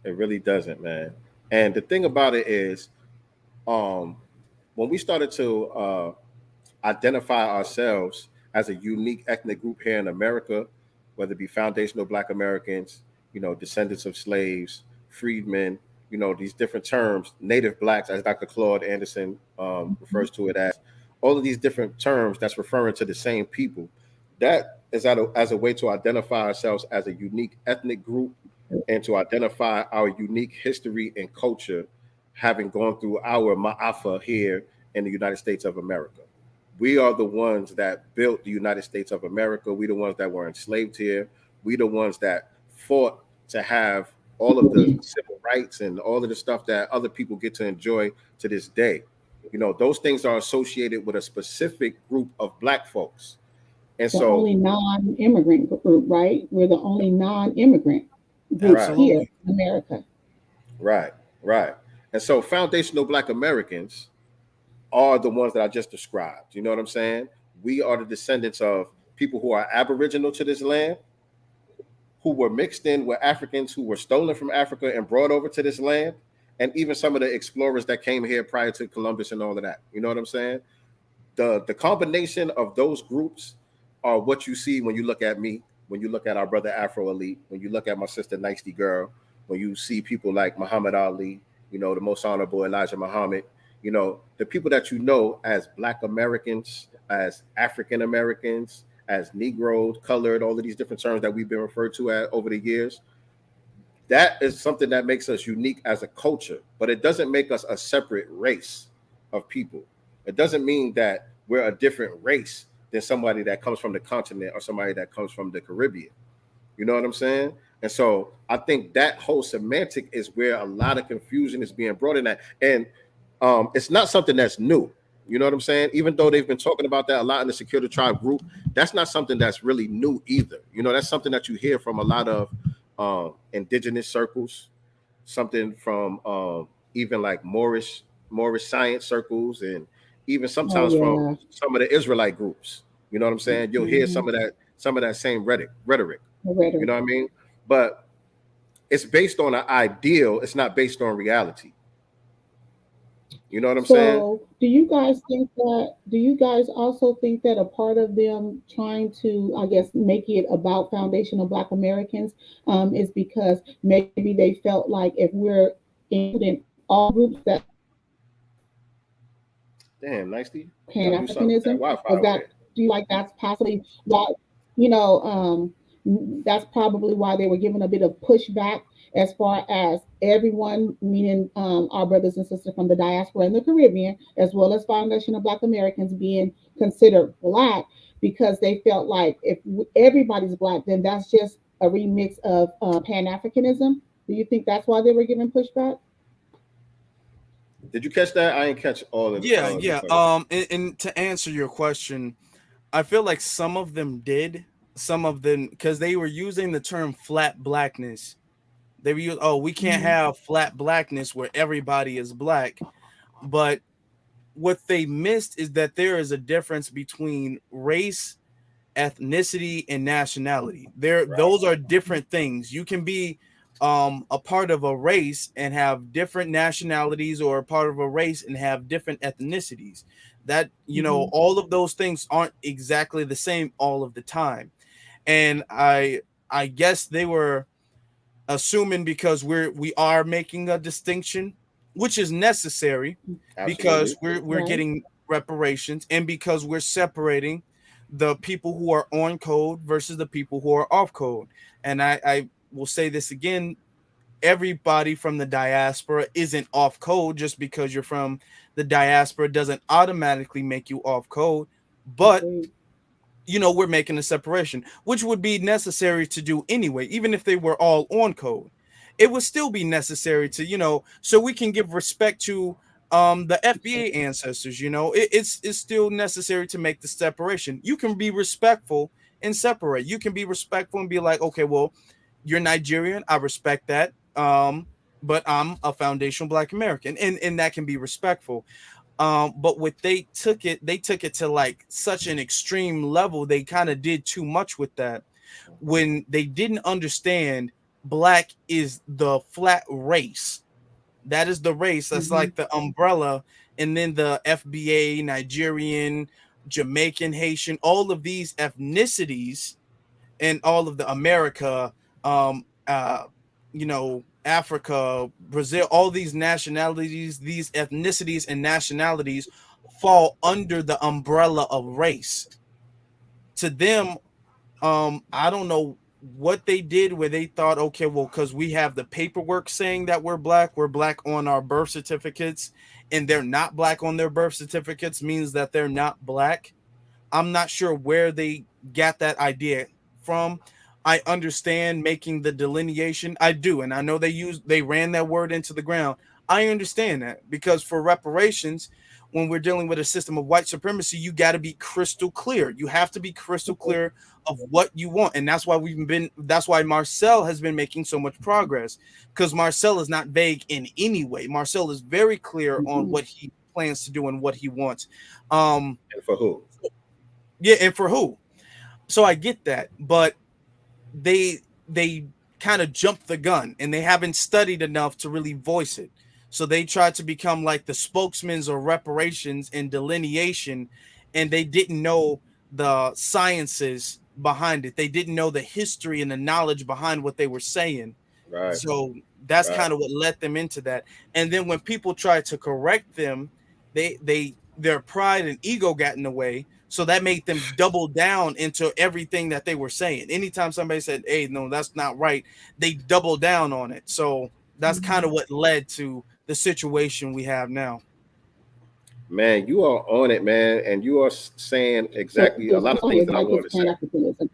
It really doesn't, man. And the thing about it is, when we started to identify ourselves as a unique ethnic group here in America, whether it be foundational Black Americans, you know, descendants of slaves, freedmen, these different terms, native blacks, as Dr. Claude Anderson refers to it as, all of these different terms that's referring to the same people. That is as a way to identify ourselves as a unique ethnic group and to identify our unique history and culture, having gone through our ma'afa here in the United States of America. We are the ones that built the United States of America. We the ones that were enslaved here. We the ones that fought to have all of the civil rights and all of the stuff that other people get to enjoy to this day. Those things are associated with a specific group of black folks. And The so, only non-immigrant group, right? We're the only non-immigrant group here Absolutely. in America. right, right. And so foundational black Americans are the ones that I just described. You know what I'm saying? We are the descendants of people who are aboriginal to this land, who were mixed in with Africans who were stolen from Africa and brought over to this land, and even some of the explorers that came here prior to Columbus and all of that. You know what I'm saying? The combination of those groups are what you see when you look at me, when you look at our brother Afro Elite, when you look at my sister Nicety Girl, when you see people like Muhammad Ali, the most honorable Elijah Muhammad, the people that as Black Americans, as African Americans, as Negroes, colored, all of these different terms that we've been referred to over the years. That is something that makes us unique as a culture, but it doesn't make us a separate race of people. It doesn't mean that we're a different race than somebody that comes from the continent or somebody that comes from the Caribbean. You know what I'm saying? And so I think that whole semantic is where a lot of confusion is being brought in at. And it's not something that's new. You know what I'm saying? Even though they've been talking about that a lot in the Secure the Tribe group, that's not something that's really new either. That's something that you hear from a lot of indigenous circles, something from even like Moorish science circles, and even Oh sometimes from yeah. some of the Israelite groups. You know what I'm saying? You'll hear Mm-hmm. some of that same rhetoric. The You rhetoric. know what I mean? But it's based on an ideal. It's not based on reality. You know what I'm saying? So, do you guys think that? Do you guys also think that a part of them trying to, I guess, make it about foundational Black Americans is because maybe they felt like if we're including all groups that Damn, nicely. You Pan gotta do something with that Africanism? Wi-Fi Was over that, there. do you like that's possibly why, you know, that's probably why they were given a bit of pushback as far as everyone, meaning our brothers and sisters from the diaspora in the Caribbean, as well as foundational Black Americans being considered Black, because they felt like if everybody's Black, then that's just a remix of Pan Africanism. Do you think that's why they were given pushback? Did you catch that? I ain't catch all of Yeah, the yeah. credit. And to answer your question, I feel like some of them did, some of them because they were using the term flat blackness. They were using, oh, we can't Mhm. have flat blackness where everybody is black. But what they missed is that there is a difference between race, ethnicity, and nationality. Those are different things. You can be a part of a race and have different nationalities, or a part of a race and have different ethnicities. That, Mhm. all of those things aren't exactly the same all of the time. And I guess they were assuming, because we are making a distinction, which is necessary, because Absolutely. we're Right. getting reparations, and because we're separating the people who are on code versus the people who are off code. And I will say this again: everybody from the diaspora isn't off code. Just because you're from the diaspora doesn't automatically make you off code. But Agreed. we're making a separation, which would be necessary to do anyway. Even if they were all on code, it would still be necessary to, so we can give respect to the FBA ancestors. It's still necessary to make the separation. You can be respectful and separate. You can be respectful and be like, okay, well, you're Nigerian, I respect that. But I'm a foundational Black American, and that can be respectful. But what they took it to like such an extreme level. They kind of did too much with that, when they didn't understand Black is the flat race. That is the race. That's Mhm. like the umbrella. And then the FBA, Nigerian, Jamaican, Haitian, all of these ethnicities, and all of the America, um, uh, Africa, Brazil, all these nationalities, these ethnicities and nationalities fall under the umbrella of race. To them, I don't know what they did where they thought, okay, well, because we have the paperwork saying that we're black on our birth certificates, and they're not black on their birth certificates means that they're not black. I'm not sure where they got that idea from. I understand making the delineation. I do, and I know they ran that word into the ground. I understand that because for reparations, when we're dealing with a system of white supremacy, you got to be crystal clear. You have to be crystal clear of what you want, and that's why that's why Marcel has been making so much progress, because Marcel is not vague in any way. Marcel is very clear on what he plans to do and what he wants. And for who? Yeah, and for who? So I get that, but they kind of jumped the gun and they haven't studied enough to really voice it. So they tried to become like the spokesmen or reparations and delineation, and they didn't know the sciences behind it. They didn't know the history and the knowledge behind what they were saying. Right. So that's Right. kind of what led them into that. And then when people tried to correct them, their pride and ego got in the way. So that made them double down into everything that they were saying. Anytime somebody said, "Hey, no, that's not right," they double down on it. So that's kind of what led to the situation we have now. Man, you are on it, man, and you are saying So exactly a lot of it's things that I like wanted it's to say. Pan Africanism,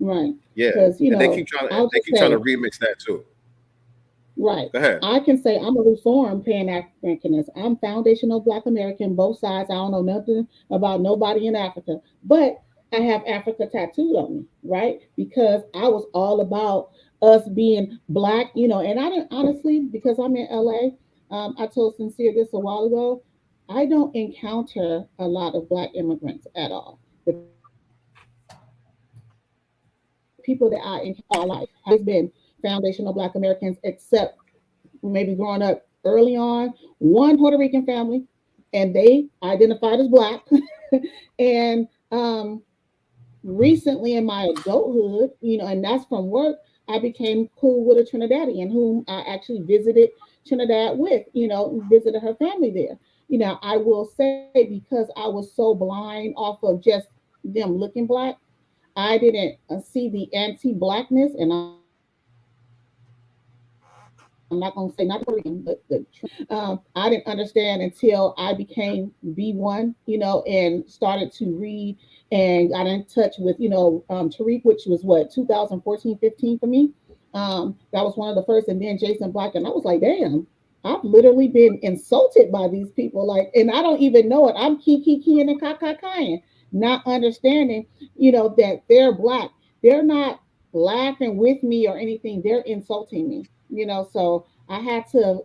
right? Yeah, Because and I'll they just keep trying to say, remix that too. right. Go ahead. I can say I'm a reformed Pan Africanist. I'm foundational Black American, both sides. I don't know nothing about nobody in Africa, but I have Africa tattooed on me, right? Because I was all about us being Black, and I didn't honestly, because I'm in LA. I told Sincere this a while ago. I don't encounter a lot of Black immigrants at all. The people that I encounter all my life have always been foundational Black Americans, except maybe growing up early on, one Puerto Rican family, and they identified as Black. And recently in my adulthood, and that's from work, I became cool with a Trinidadian whom I actually visited Trinidad with, visited her family there. I will say because I was so blind off of just them looking Black, I didn't see the anti-Blackness, and I'm not gonna say not the Puerto Rican, but I didn't understand until I became B1, and started to read and got in touch with, Tariq, which was what 2014, 15 for me. That was one of the first, and then Jason Black, and I was like, damn. I've literally been insulted by these people, like, and I don't even know it. I'm keying and kakaing, not understanding, that they're Black. They're not laughing with me or anything. They're insulting me, so I had to,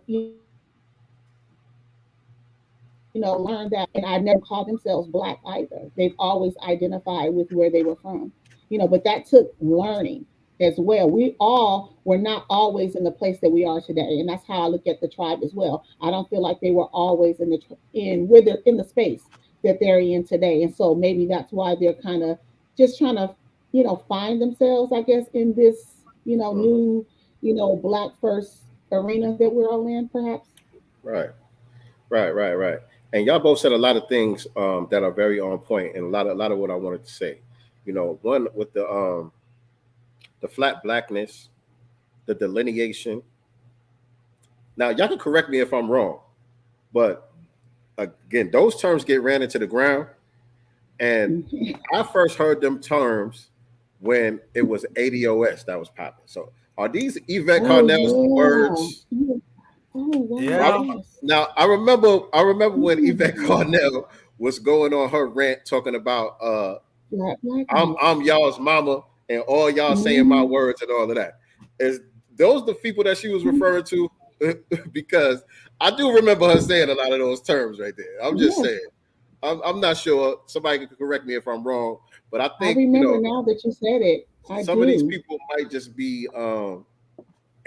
learn that. And I never called themselves Black either. They've always identified with where they were from, but that took learning as well. We all were not always in the place that we are today. And that's how I look at the tribe as well. I don't feel like they were always in the space that they're in today. And so maybe that's why they're kind of just trying to, find themselves, I guess, in this, Mhm. new, Black first arena that we're all in, perhaps. Right, right. And y'all both said a lot of things that are very on point, and a lot of what I wanted to say. One with the flat blackness, the delineation. Now, y'all can correct me if I'm wrong, but again, those terms get ran into the ground, and I first heard them terms when it was ADOS that was popping. So, are these Yvette Oh Carnell's yeah. words? Oh Yeah. wow. Yes. Now, I remember when Yvette Mm. Carnell was going on her rant talking about Black I'm blackness. y'all's mama and all y'all saying my Mm-hmm. words and all of that. Is those the people that she was referring to? Because I do remember her saying a lot of those terms right there. I'm just Yes, saying. I'm not sure. Somebody can correct me if I'm wrong, but I I think remember now that you said it. I some of these do. people might just be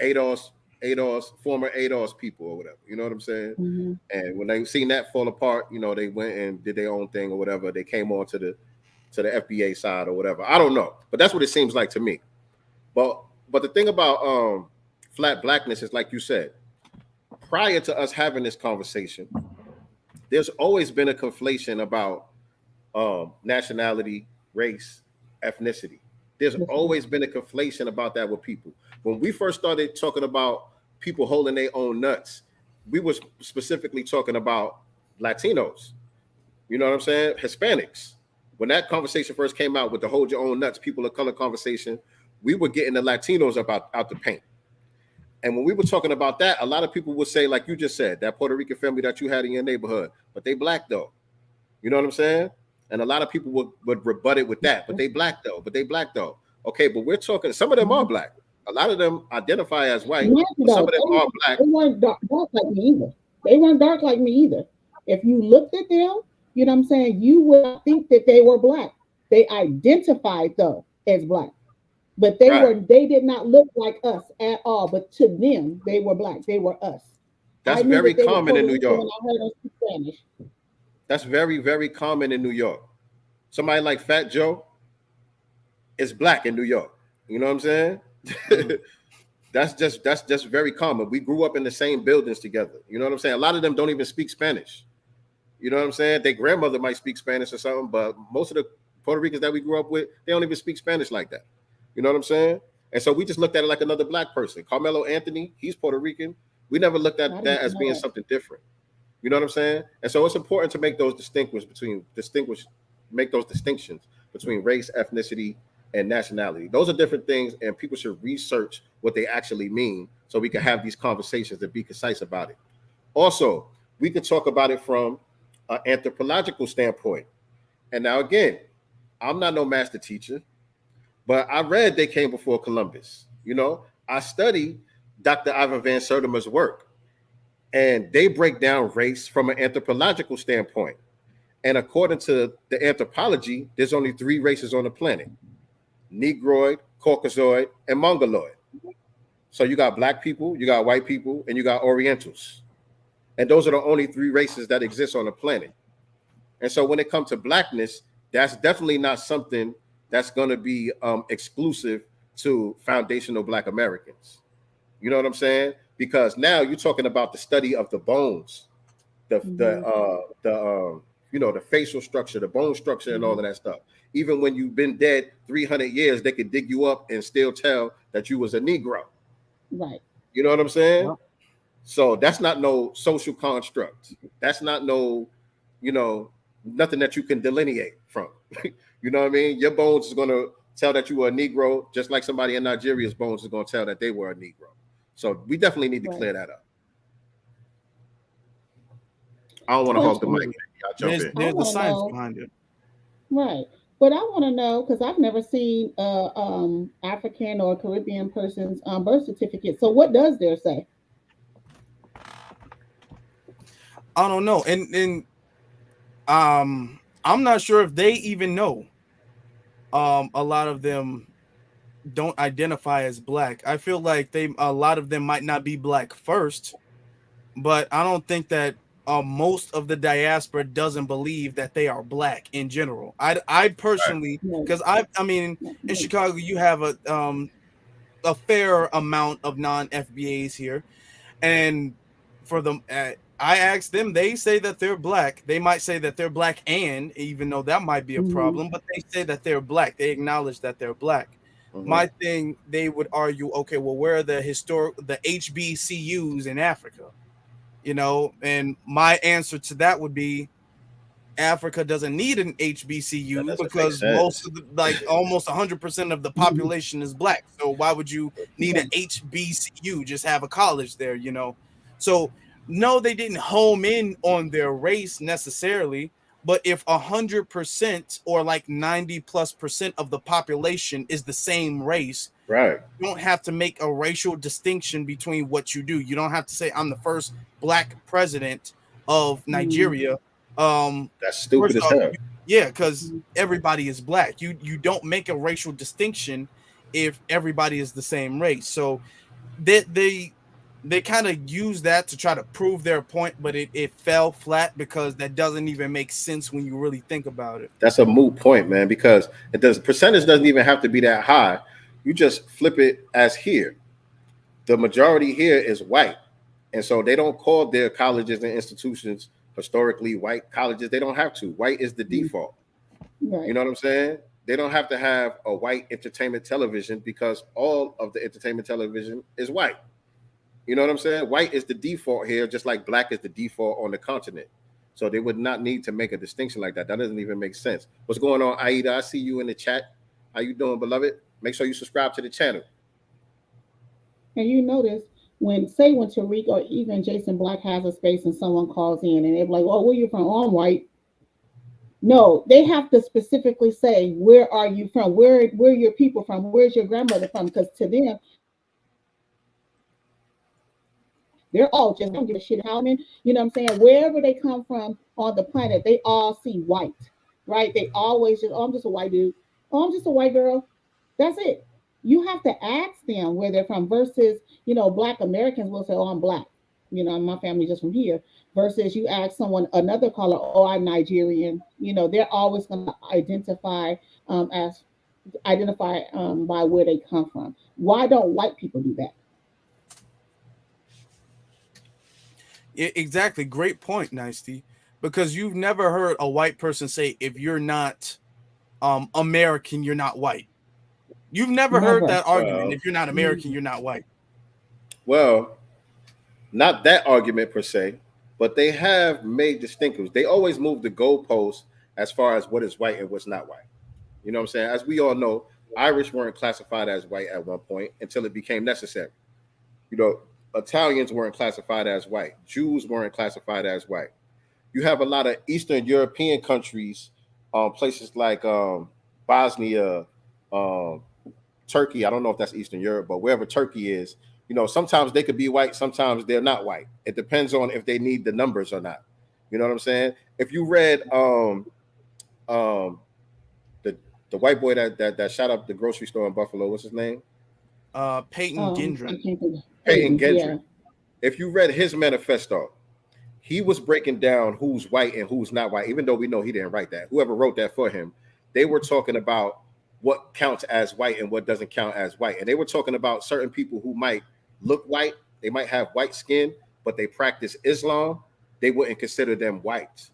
ADOS, former ADOS people or whatever. You know what I'm saying? Mm-hmm. And when they seen that fall apart, they went and did their own thing or whatever. They came on to the FBA side or whatever. I don't know, but that's what it seems like to me. But but the thing about flat blackness is like you said. Prior to us having this conversation, there's always been a conflation about nationality, race, ethnicity. There's always been a conflation about that with people. When we first started talking about people holding their own nuts, we were specifically talking about Latinos. You know what I'm saying? Hispanics. When that conversation first came out with the hold your own nuts, people of color conversation, we were getting the Latinos out the paint. And when we were talking about that, a lot of people would say, like you just said, that Puerto Rican family that you had in your neighborhood, but they black though. You know what I'm saying? And a lot of people would rebut it with that, but they black though, Okay, but we're talking, some of them are black. A lot of them identify as white, but some of them are black. They weren't dark like me either. They weren't dark like me either. If you looked at them, you know what I'm saying, you would think that they were black. They identified though as black. But they did not look like us at all. But to them, they were black. They were us. That's very common in New York. When I heard them speak Spanish. That's very, very common in New York. Somebody like Fat Joe is black in New York. You know what I'm saying? That's just very common. We grew up in the same buildings together. You know what I'm saying? A lot of them don't even speak Spanish. You know what I'm saying? Their grandmother might speak Spanish or something, but most of the Puerto Ricans that we grew up with, they don't even speak Spanish like that. You know what I'm saying? And so we just looked at it like another black person. Carmelo Anthony, he's Puerto Rican. We never looked at that as being something different. You know what I'm saying? And so it's important to make those distinctions between race, ethnicity, and nationality. Those are different things, and people should research what they actually mean so we can have these conversations and be concise about it. Also, we can talk about it from an anthropological standpoint. And now again, I'm not no master teacher, but I read They Came Before Columbus. You know, I studied Dr. Ivan Van Sertima's work, and they break down race from an anthropological standpoint. And according to the anthropology, there's only 3 races on the planet: Negroid, Caucasoid, and Mongoloid. So you got black people, you got white people, and you got Orientals. And those are the only 3 races that exist on the planet. And so when it comes to blackness, that's definitely not something that's going to be exclusive to foundational Black Americans. You know what I'm saying? Because now you're talking about the study of the bones, the facial structure, the bone structure, and all of that stuff. Even when you've been dead 300 years, they could dig you up and still tell that you was a Negro. Right. You know what I'm saying? Yeah. So that's not no social construct. That's not no, nothing that you can delineate from. You know what I mean? Your bones is going to tell that you were a Negro, just like somebody in Nigeria's bones is going to tell that they were a Negro. So we definitely need to clear that up. I don't want to hog the mic. I'll jump in. There's the science behind it. Right. But I want to know, because I've never seen African or Caribbean person's birth certificate. So what does there say? I don't know. And I'm not sure if they even know. A lot of them don't identify as Black. I feel like a lot of them might not be Black first, but I don't think that most of the diaspora doesn't believe that they are Black in general. I personally, because I mean, in Chicago, you have a fair amount of non-FBAs here, and for them, I asked them, they say that they're Black. They might say that they're Black, and even though that might be a problem, but they say that they're Black. They acknowledge that they're Black. My thing, they would argue, okay, well, where are the HBCUs in Africa? And my answer to that would be Africa doesn't need an HBCU because most of almost 100% of the population is Black. So why would you need an HBCU? Just have a college there, So no, they didn't home in on their race necessarily, but if 100% or like 90+% of the population is the same race, right, you don't have to make a racial distinction between what you do. You don't have to say I'm the first Black president of Nigeria. That's stupid as hell. Yeah, because everybody is Black. You don't make a racial distinction if everybody is the same race. So they kind of use that to try to prove their point, but it fell flat because that doesn't even make sense when you really think about it. That's a moot point, man, because percentage doesn't even have to be that high. You just flip it as here. the majority here is white. And so they don't call their colleges and institutions historically white colleges. They don't have to. White is the default. Right. You know what I'm saying? They don't have to have a white entertainment television because all of the entertainment television is white. You know what I'm saying? White is the default here, just like black is the default on the continent. So they would not need to make a distinction like that. That doesn't even make sense. What's going on, Aida? I see you in the chat. How you doing, beloved? Make sure you subscribe to the channel. And you notice when Tariq or even Jason Black has a space and someone calls in and they're like, "Oh, where you from?" "Oh, I'm white." No, they have to specifically say, "Where are you from? Where are your people from? Where's your grandmother from?" Because to them, they're all just don't give a shit how many, you know what I'm saying? Wherever they come from on the planet, they all see white, right? They always just, "Oh, I'm just a white dude. Oh, I'm just a white girl." That's it. You have to ask them where they're from versus, Black Americans will say, "Oh, I'm black. My family's just from here." Versus you ask someone, another color, "Oh, I'm Nigerian." They're always going to identify by where they come from. Why don't white people do that? Exactly. Great point, Nicety. Because you've never heard a white person say, if you're not American, you're not white. You've never heard that argument. If you're not American, you're not white. Well, not that argument per se, but they have made distinctions. They always move the goalposts as far as what is white and what's not white. You know what I'm saying? As we all know, Irish weren't classified as white at one point until it became necessary. Italians weren't classified as white. Jews weren't classified as white. You have a lot of Eastern European countries, places like Bosnia, Turkey. I don't know if that's Eastern Europe, but wherever Turkey is, sometimes they could be white, sometimes they're not white. It depends on if they need the numbers or not. You know what I'm saying? If you read the white boy that shot up the grocery store in Buffalo, what's his name? Peyton Gendron. Peyton Gendron. Yeah. If you read his manifesto, he was breaking down who's white and who's not white, even though we know he didn't write that. Whoever wrote that for him, they were talking about what counts as white and what doesn't count as white. And they were talking about certain people who might look white, they might have white skin, but they practice Islam. They wouldn't consider them white.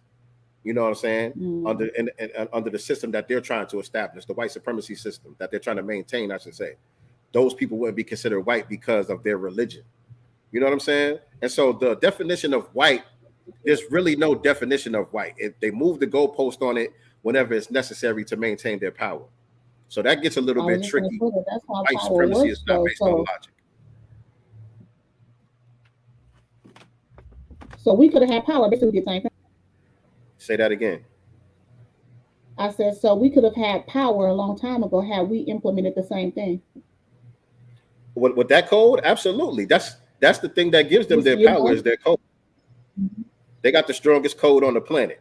You know what I'm saying? Under the system that they're trying to establish, the white supremacy system that they're trying to maintain, I should say. Those people wouldn't be considered white because of their religion. You know what I'm saying? And so the definition of white, there's really no definition of white. They move the goalpost on it whenever it's necessary to maintain their power. So that gets a little bit tricky. White supremacy is not based on logic. So we could have had power basically the same thing. Say that again. I said, so we could have had power a long time ago had we implemented the same thing. With that code? Absolutely. That's the thing that gives them their power is their code. Mm-hmm. They got the strongest code on the planet.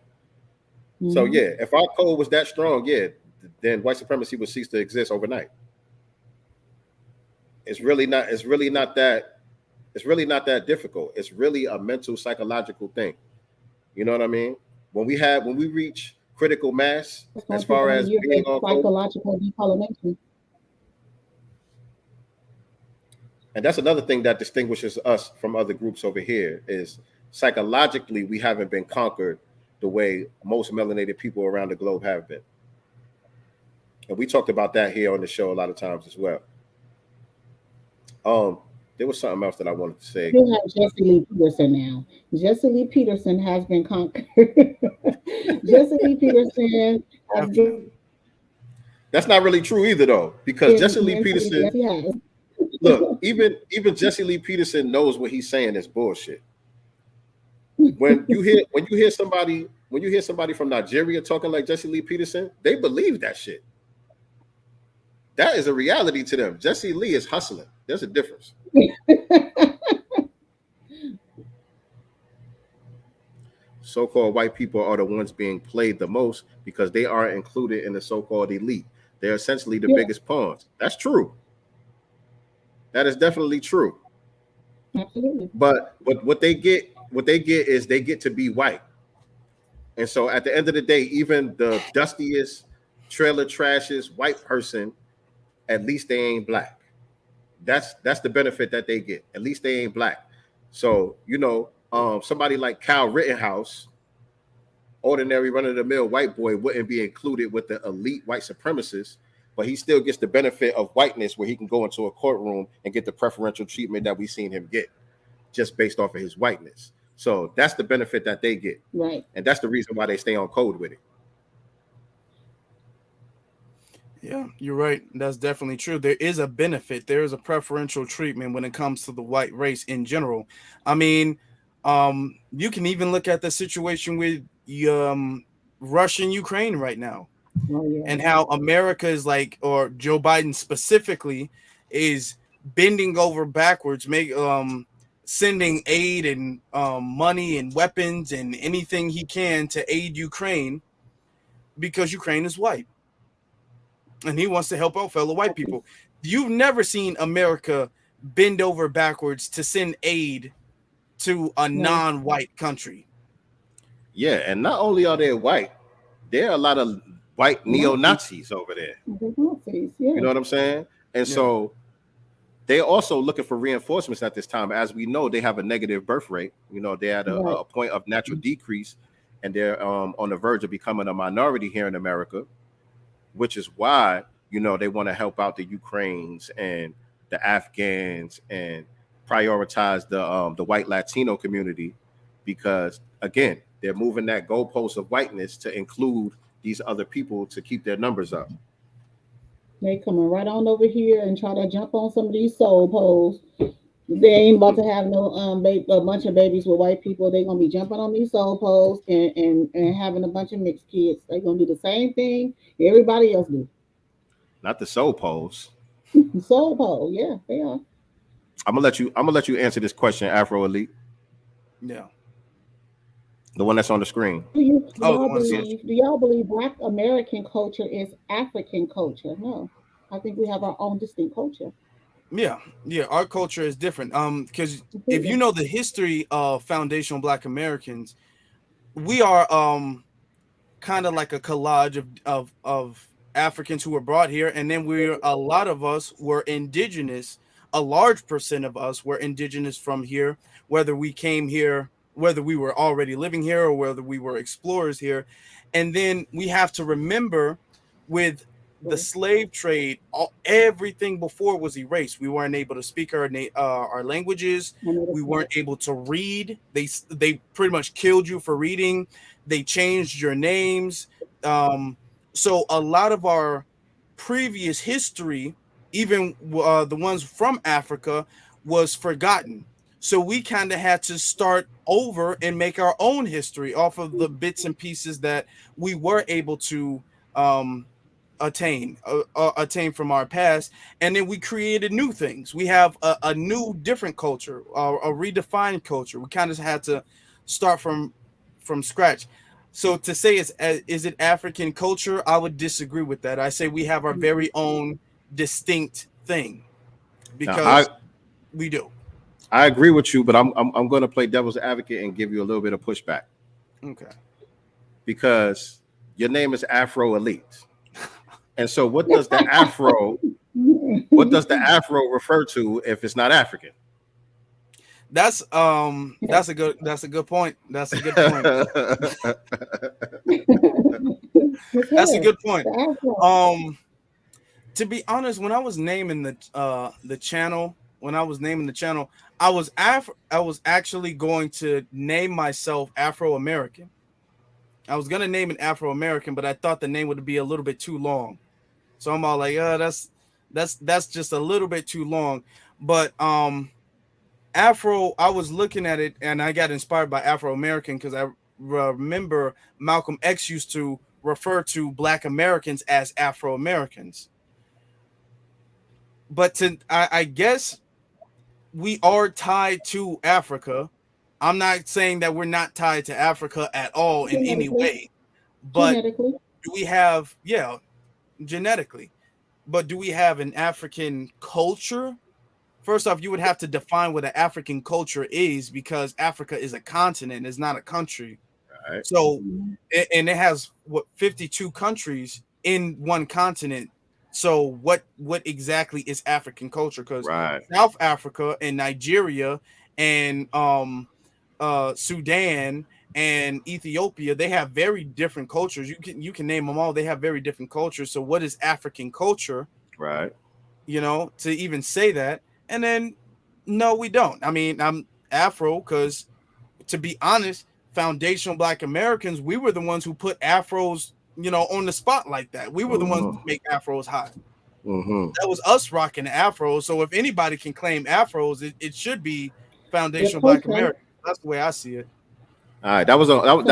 Mm-hmm. So yeah, if our code was that strong, then white supremacy would cease to exist overnight. It's really not that difficult. It's really a mental, psychological thing. You know what I mean? When we reach critical mass, as far as being on psychological decolonization. And that's another thing that distinguishes us from other groups over here is psychologically we haven't been conquered the way most melanated people around the globe have been. And we talked about that here on the show a lot of times as well. There was something else that I wanted to say. You have Jesse Lee Peterson now. Jesse Lee Peterson has been conquered. Jesse Lee Peterson has been. That's not really true either, though, because Jesse Lee Peterson. Look, even Jesse Lee Peterson knows what he's saying is bullshit. When you hear somebody from Nigeria talking like Jesse Lee Peterson, they believe that shit. That is a reality to them. Jesse Lee is hustling. There's a difference. So-called white people are the ones being played the most because they aren't included in the so-called elite. They're essentially the biggest pawns. That's true. That is definitely true. Absolutely. But what they get is they get to be white. And so at the end of the day, even the dustiest, trailer trashiest white person, at least they ain't black. that's the benefit that they get. At least they ain't black. So somebody like Kyle Rittenhouse, ordinary run-of-the-mill white boy, wouldn't be included with the elite white supremacists, but he still gets the benefit of whiteness, where he can go into a courtroom and get the preferential treatment that we've seen him get, just based off of his whiteness. So that's the benefit that they get, right? And that's the reason why they stay on code with it. Yeah, you're right. That's definitely true. There is a benefit. There is a preferential treatment when it comes to the white race in general. I mean, you can even look at the situation with Russia and Ukraine right now, and how America is like, or Joe Biden specifically, is bending over backwards, sending aid and money and weapons and anything he can to aid Ukraine, because Ukraine is white. And he wants to help out fellow white people. You've never seen America bend over backwards to send aid to a non-white country. Yeah, and not only are they white, there are a lot of white neo-Nazis over there. Nazis, yeah. You know what I'm saying? And so they're also looking for reinforcements at this time. As we know, they have a negative birth rate. They're at a point of natural decrease, and they're on the verge of becoming a minority here in America, which is why, they want to help out the Ukrainians and the Afghans and prioritize the white Latino community, because, again, they're moving that goalpost of whiteness to include these other people to keep their numbers up. They coming right on over here and try to jump on some of these soul poles. They ain't about to have no a bunch of babies with white people. They're gonna be jumping on these soul poles and having a bunch of mixed kids. They're gonna do the same thing everybody else do. Not the soul poles. Soul pole, yeah, they are. I'm gonna let you answer this question, Afro Elite. Yeah. The one that's on the screen. Do y'all believe Black American culture is African culture? No. I think we have our own distinct culture. Yeah, our culture is different. Because if you know the history of foundational Black Americans, we are kind of like a collage of Africans who were brought here, and then a lot of us were indigenous. A large percent of us were indigenous from here, whether we came here, whether we were already living here, or whether we were explorers here. And then we have to remember, with the slave trade, everything before was erased. We weren't able to speak our languages. We weren't able to read. They pretty much killed you for reading. They changed your names. So a lot of our previous history, even the ones from Africa, was forgotten. So we kind of had to start over and make our own history off of the bits and pieces that we were able to attain from our past. And then we created new things. We have a new, different culture, a redefined culture. We kind of had to start from scratch. So to say is it African culture, I would disagree with that. I say we have our very own distinct thing, because we do. I agree with you, but I'm going to play devil's advocate and give you a little bit of pushback. Okay. Because your name is Afro Elite. And so what does the Afro refer to if it's not African? That's a good point. That's a good point. That's a good point. To be honest, when I was naming the channel, I was actually going to name myself Afro American. I was gonna name it Afro American, but I thought the name would be a little bit too long. So I'm all like, that's just a little bit too long. But Afro, I was looking at it and I got inspired by Afro American, because I remember Malcolm X used to refer to Black Americans as Afro Americans. But I guess we are tied to Africa. I'm not saying that we're not tied to Africa at all in any way, but do we have, genetically, but do we have an African culture? First off, you would have to define what an African culture is, because Africa is a continent, it's not a country. Right. So, and it has 52 countries in one continent. So what exactly is African culture? Because Right. South Africa and Nigeria and Sudan and Ethiopia, they have very different cultures. You can name them all. They have very different cultures. So what is African culture? Right. To even say that. And then no, we don't. I mean, I'm Afro because, to be honest, foundational Black Americans, we were the ones who put afros, on the spot like that. We were the ones Mm-hmm. to make afros hot. Mm-hmm. That was us rocking afros. So if anybody can claim afros, it should be The foundational Black culture Americans. That's the way I see it. All right, that was a sounds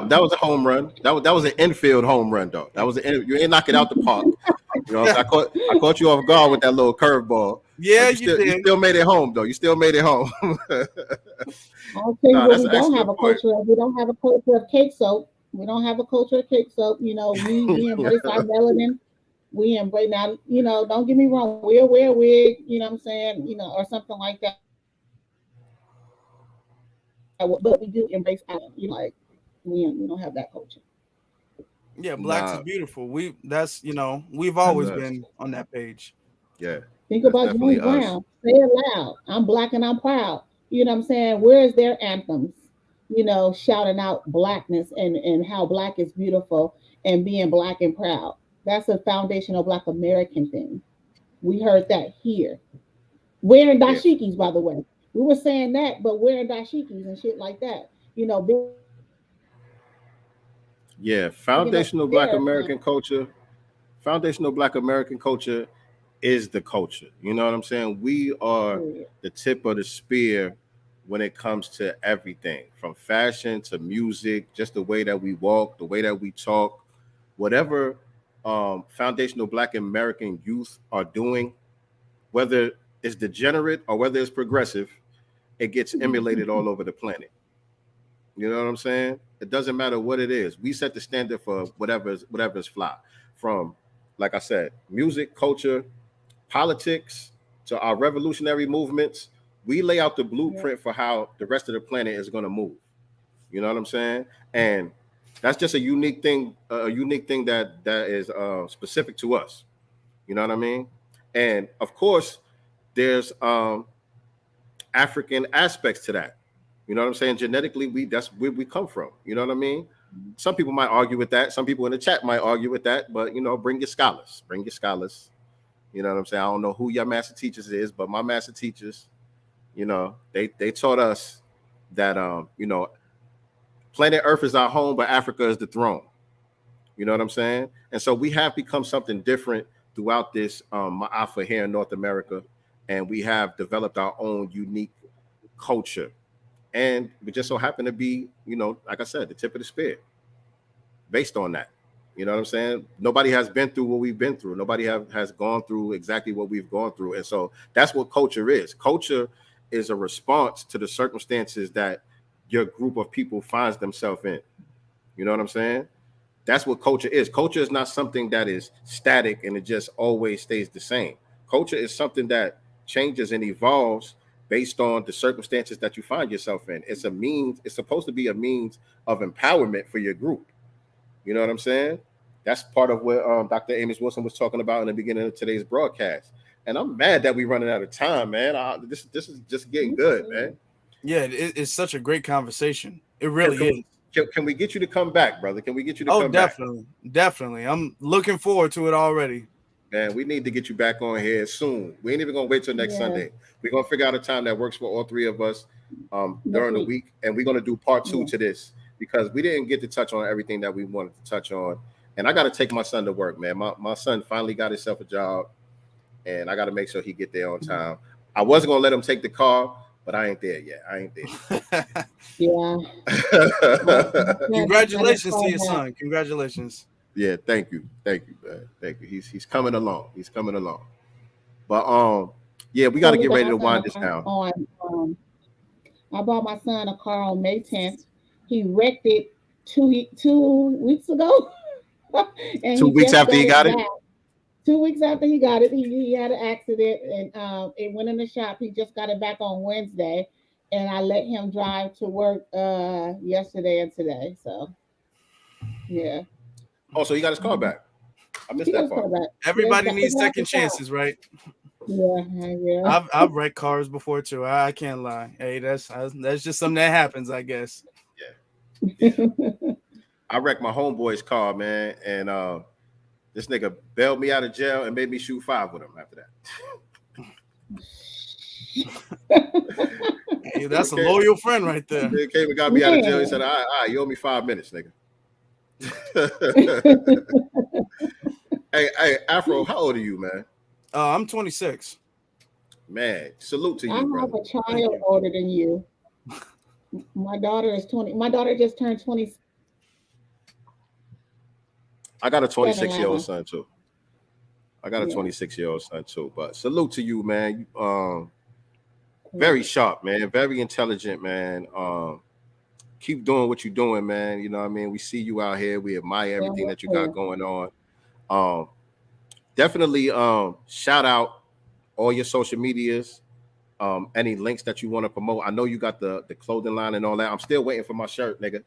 that was a home run. That was an infield home run, though. You ain't knock it out the park. I caught you off guard with that little curveball. Yeah, But you you did. still made it home, though. You still made it home. I'll tell you No, what, that's we an don't have a excellent point. culture of. We don't have a culture of cake soap. We don't have a culture of cake soap. We embrace our melanin. We embrace now. Don't get me wrong. We'll wear a wig. You know what I'm saying? Or something like that. But we do embrace our. We don't have that culture. Yeah, blacks is Nah, beautiful. We've that's always us. been on that page. Yeah, Think that's about definitely James us. Brown. Say it loud. I'm black and I'm proud. You know what I'm saying? Where is their anthems? Shouting out blackness and how black is beautiful and being black and proud. That's a foundational Black American thing. We heard that here. Wearing Yeah, dashikis, by the way. We were saying that, but wearing dashikis and shit like that. yeah. Bigging up their Foundational Black American culture is the culture. You know what I'm saying? We are period. the tip of the spear when it comes to everything from fashion to music, just the way that we walk, the way that we talk, whatever foundational Black American youth are doing, whether it's degenerate or whether it's progressive, it gets emulated all over the planet. You know what I'm saying? It doesn't matter what it is. We set the standard for whatever's fly. From, like I said, music, culture, politics to our revolutionary movements. We lay out the Yeah. blueprint for how the rest of the planet is going to move. You know what I'm saying? And that's just a unique thing that is specific to us. You know what I mean? And of course, there's African aspects to that. You know what I'm saying? Genetically, that's where we come from. You know what I mean? Some people might argue with that. Some people in the chat might argue with that. But bring your scholars. Bring your scholars. You know what I'm saying? I don't know who your master teachers is, but my master teachers, they taught us that planet Earth is our home, but Africa is the throne. You know what I'm saying? And so we have become something different throughout this Ma'afa here in North America, and we have developed our own unique culture. And we just so happen to be, like I said, the tip of the spear based on that. You know what I'm saying? Nobody has been through what we've been through. Nobody has gone through exactly what we've gone through. And so that's what culture is. Culture is a response to the circumstances that your group of people finds themselves in. You know what I'm saying? That's what culture is. Culture is not something that is static and it just always stays the same. Culture is something that changes and evolves based on the circumstances that you find yourself in. It's supposed to be a means of empowerment for your group. You know what I'm saying? That's part of what Dr. Amos Wilson was talking about in the beginning of today's broadcast. And I'm mad that we're running out of time, man. This is just getting good, man. Yeah, it's such a great conversation. It Can, really can, is. can we get you to come back, brother? Can we get you to Oh, come back? definitely. I'm looking forward to it already. Man, we need to get you back on here soon. We ain't even gonna wait till next Yeah. Sunday. We're gonna figure out a time that works for all three of us Next during the week. week, and we're gonna do part 2 Yeah. to this because we didn't get to touch on everything that we wanted to touch on. And I got to take my son to work, man. My son finally got himself a job, and I got to make sure he get there on time. I wasn't gonna let him take the car, but I ain't there yet. I ain't there. Yeah. Congratulations to your son. Congratulations. Yeah, thank you, man. Thank you. He's coming along. He's coming along. But yeah, we got to get ready to wind this down. I bought my son a car on May 10th. He wrecked it 2 weeks ago. And 2 weeks after he got it? 2 weeks after he got it, he had an accident and it went in the shop. He just got it back on Wednesday, and I let him drive to work yesterday and today. So, yeah. Oh, so he got his car back? I missed He that does part. call back. Yes, Everybody that needs is out the second south. chances, right? Yeah, yeah. I've wrecked cars before too. I can't lie. Hey, that's just something that happens, I guess. Yeah, yeah. I wrecked my homeboy's car, man, and this nigga bailed me out of jail and made me shoot 5 with him after that. Hey, that's a Okay, loyal friend right there. nigga came and got me out of jail. He said, "All right, you owe me 5 minutes, nigga." Hey, Afro, how old are you, man? I'm 26. Man, salute to I you, have brother. a Thank child you. older than you. My daughter is 20. My daughter just turned 27 I got a 26-year-old last. son too. I got a Yeah. 26-year-old son too. But salute to you, man. Very Right. sharp, man. Very intelligent, man. Keep doing what you're doing, man. You know what I mean? We see you out here. We admire Yeah, everything that you got yeah. going on. Um, definitely shout out all your social medias. Any links that you want to promote. I know you got the clothing line and all that. I'm still waiting for my shirt, nigga.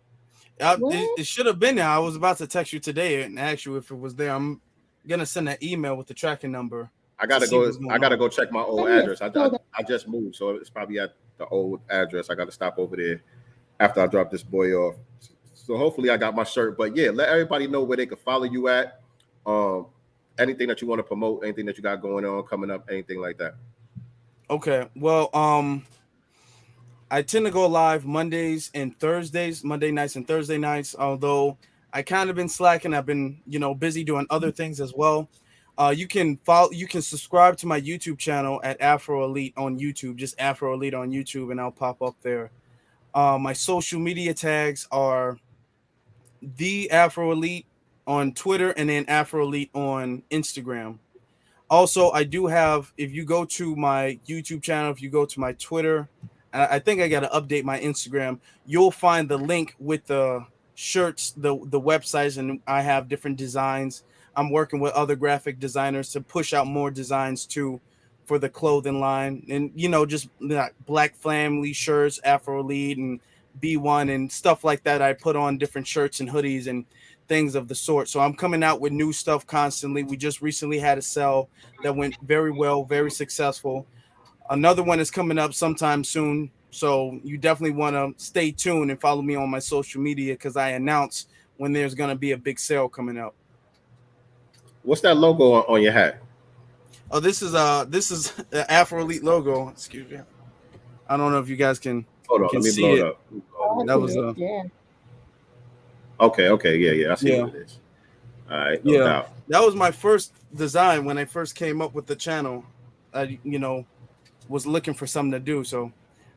What? It should have been there. I was about to text you today and ask you if it was there. I'm gonna send an email with the tracking number I to gotta see go. what's I going gotta on. go check my Oh old yes. address. So the I just moved, so it's probably at the old address. I gotta stop over there after I drop this boy off. So hopefully I got my shirt. But yeah, let everybody know where they can follow you at. Um, anything that you want to promote, anything that you got going on coming up, anything like that. Okay. Well, I tend to go live Mondays and Thursdays, Monday nights and Thursday nights. Although I kind of been slacking, I've been busy doing other things as well. You can subscribe to my YouTube channel at Afro Elite on YouTube, just Afro Elite on YouTube, and I'll pop up there. My social media tags are the Afro Elite on Twitter and then Afro Elite on Instagram. Also, I do have, if you go to my YouTube channel, if you go to my Twitter, and I think I got to update my Instagram, you'll find the link with the shirts, the websites, and I have different designs. I'm working with other graphic designers to push out more designs too for the clothing line, and just like Black Family shirts, Afro Lead, and B1 and stuff like that. I put on different shirts and hoodies and things of the sort. So I'm coming out with new stuff constantly. We just recently had a sell that went very well, very successful. Another one is coming up sometime soon. So you definitely want to stay tuned and follow me on my social media because I announce when there's going to be a big sale coming up. What's that logo on your hat? Oh, this is the Afro Elite logo. Excuse me. I don't know if you guys can Hold on, let me see blow it it. up. I That see was it. Yeah. Okay, yeah, I see yeah. what it is. All right, no Yeah. doubt. That was my first design when I first came up with the channel. I was looking for something to do, so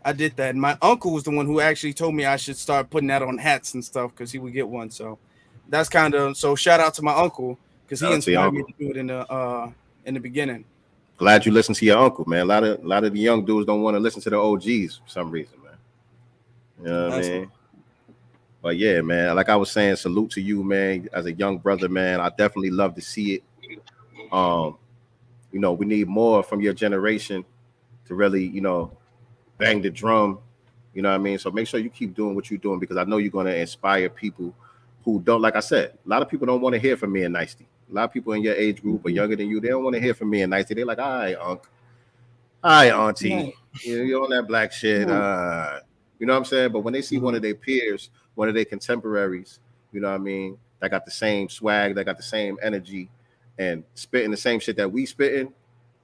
I did that. And my uncle was the one who actually told me I should start putting that on hats and stuff because he would get one. So that's kind of so. Shout out to my uncle because he Shout out to your inspired me uncle. to do it in the beginning. Glad you listened to your uncle, man. A lot of the young dudes don't want to listen to the OGs for some reason, man. You know what I That's mean? But yeah, man, like I was saying, salute to you, man. As a young brother, man, I definitely love to see it. Um, we need more from your generation to really, bang the drum. You know what I mean? So make sure you keep doing what you're doing because I know you're going to inspire people who don't, like I said, a lot of people don't want to hear from me and Nicety. A lot of people in your age group or younger than you, they don't want to hear from me and Nicety. They're like, all right, uncle. Hi, auntie. Right. You're on that black shit. Right. You know what I'm saying? But when they see one of Mhm. their peers, one of their contemporaries, you know what I mean, that got the same swag, that got the same energy, and spitting the same shit that we spitting,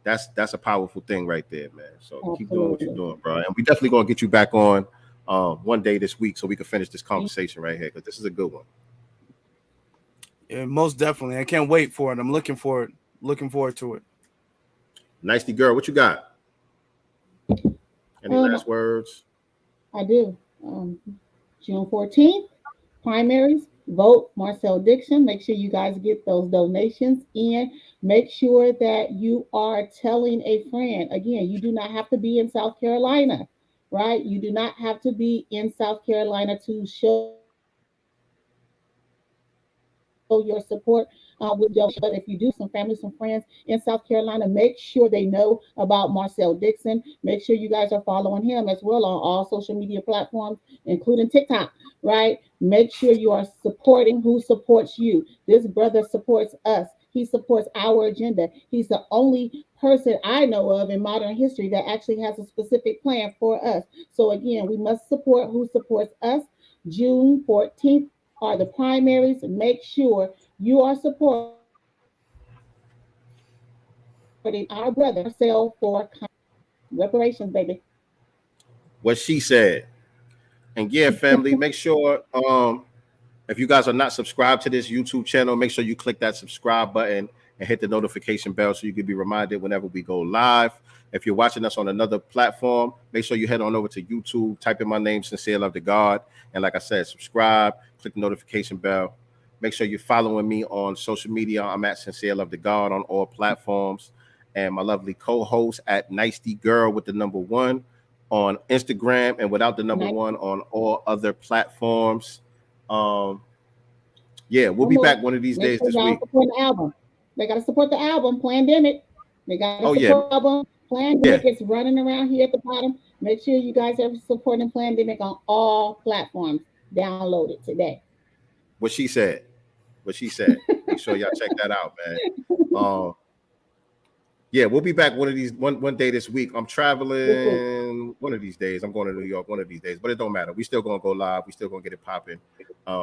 that's a powerful thing right there, man. So keep doing what you're Absolutely. doing, bro. And we definitely gonna get you back on one day this week so we can finish this conversation right here because this is a good one. Yeah, most definitely. I can't wait for it. I'm looking for it. Looking forward to it. Nicely, girl, what you got? Any Um, last words? I do. June 14th, primaries. Vote Marcel Dixon. Make sure you guys get those donations in. Make sure that you are telling a friend. Again, you do not have to be in South Carolina, right? You do not have to be in South Carolina to show your support with donation. But if you do have some family, some friends in South Carolina, make sure they know about Marcel Dixon. Make sure you guys are following him as well on all social media platforms, including TikTok, right? Make sure you are supporting who supports you. This brother supports us. He He supports our agenda. He's the only person I know of in modern history that actually has a specific plan for us. So again, we must support who supports us. June 14th are the primaries. Make sure you are supporting our brother sell for reparations, baby. What she said. And yeah, family, make sure if you guys are not subscribed to this YouTube channel, make sure you click that subscribe button and hit the notification bell so you can be reminded whenever we go live. If you're watching us on another platform, make sure you head on over to YouTube, type in my name, Sincere Love to God. And like I said, subscribe, click the notification bell. Make sure you're following me on social media. I'm at Sincere Love to God on all platforms. And my lovely co-host at Nicety Girl with the number 1 on Instagram and without the number 1 on all other platforms. Yeah, we'll be back one of these days this week. Support the album. They gotta support the album, Plandemic. They gotta support the album. Plandemic is running around here at the bottom. Make sure you guys are supporting Plandemic on all platforms. Download it today. What she said. Make sure y'all check that out, man. Yeah, we'll be back one day this week. I'm traveling one of these days. I'm going to New York one of these days, but it don't matter. We still gonna go live. We still gonna get it popping.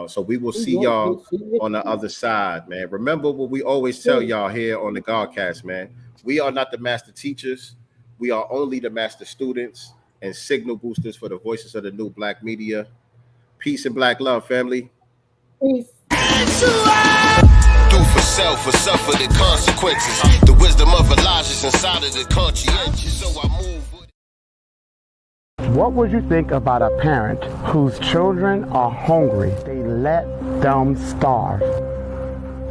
So we will see y'all on the other side, man. Remember what we always tell y'all here on the Godcast, man. We are not the master teachers. We are only the master students and signal boosters for the voices of the new Black media. Peace and Black love, family. Peace. Do for self or suffer the consequences. The wisdom of Elijah's inside of the conscientious, so I move. What would you think about a parent whose children are hungry? They let them starve.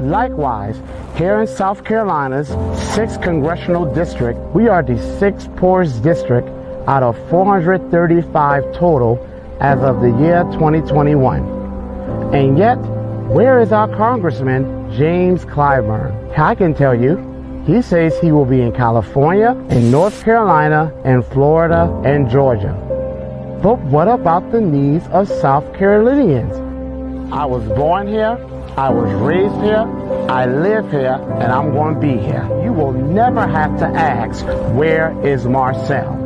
Likewise, here in South Carolina's 6th Congressional District, we are the 6th poorest district out of 435 total as of the year 2021. And yet, where is our Congressman, James Clyburn? I can tell you, he says he will be in California, in North Carolina, and Florida, and Georgia. But what about the needs of South Carolinians? I was born here, I was raised here, I live here, and I'm going to be here. You will never have to ask, where is Marcel?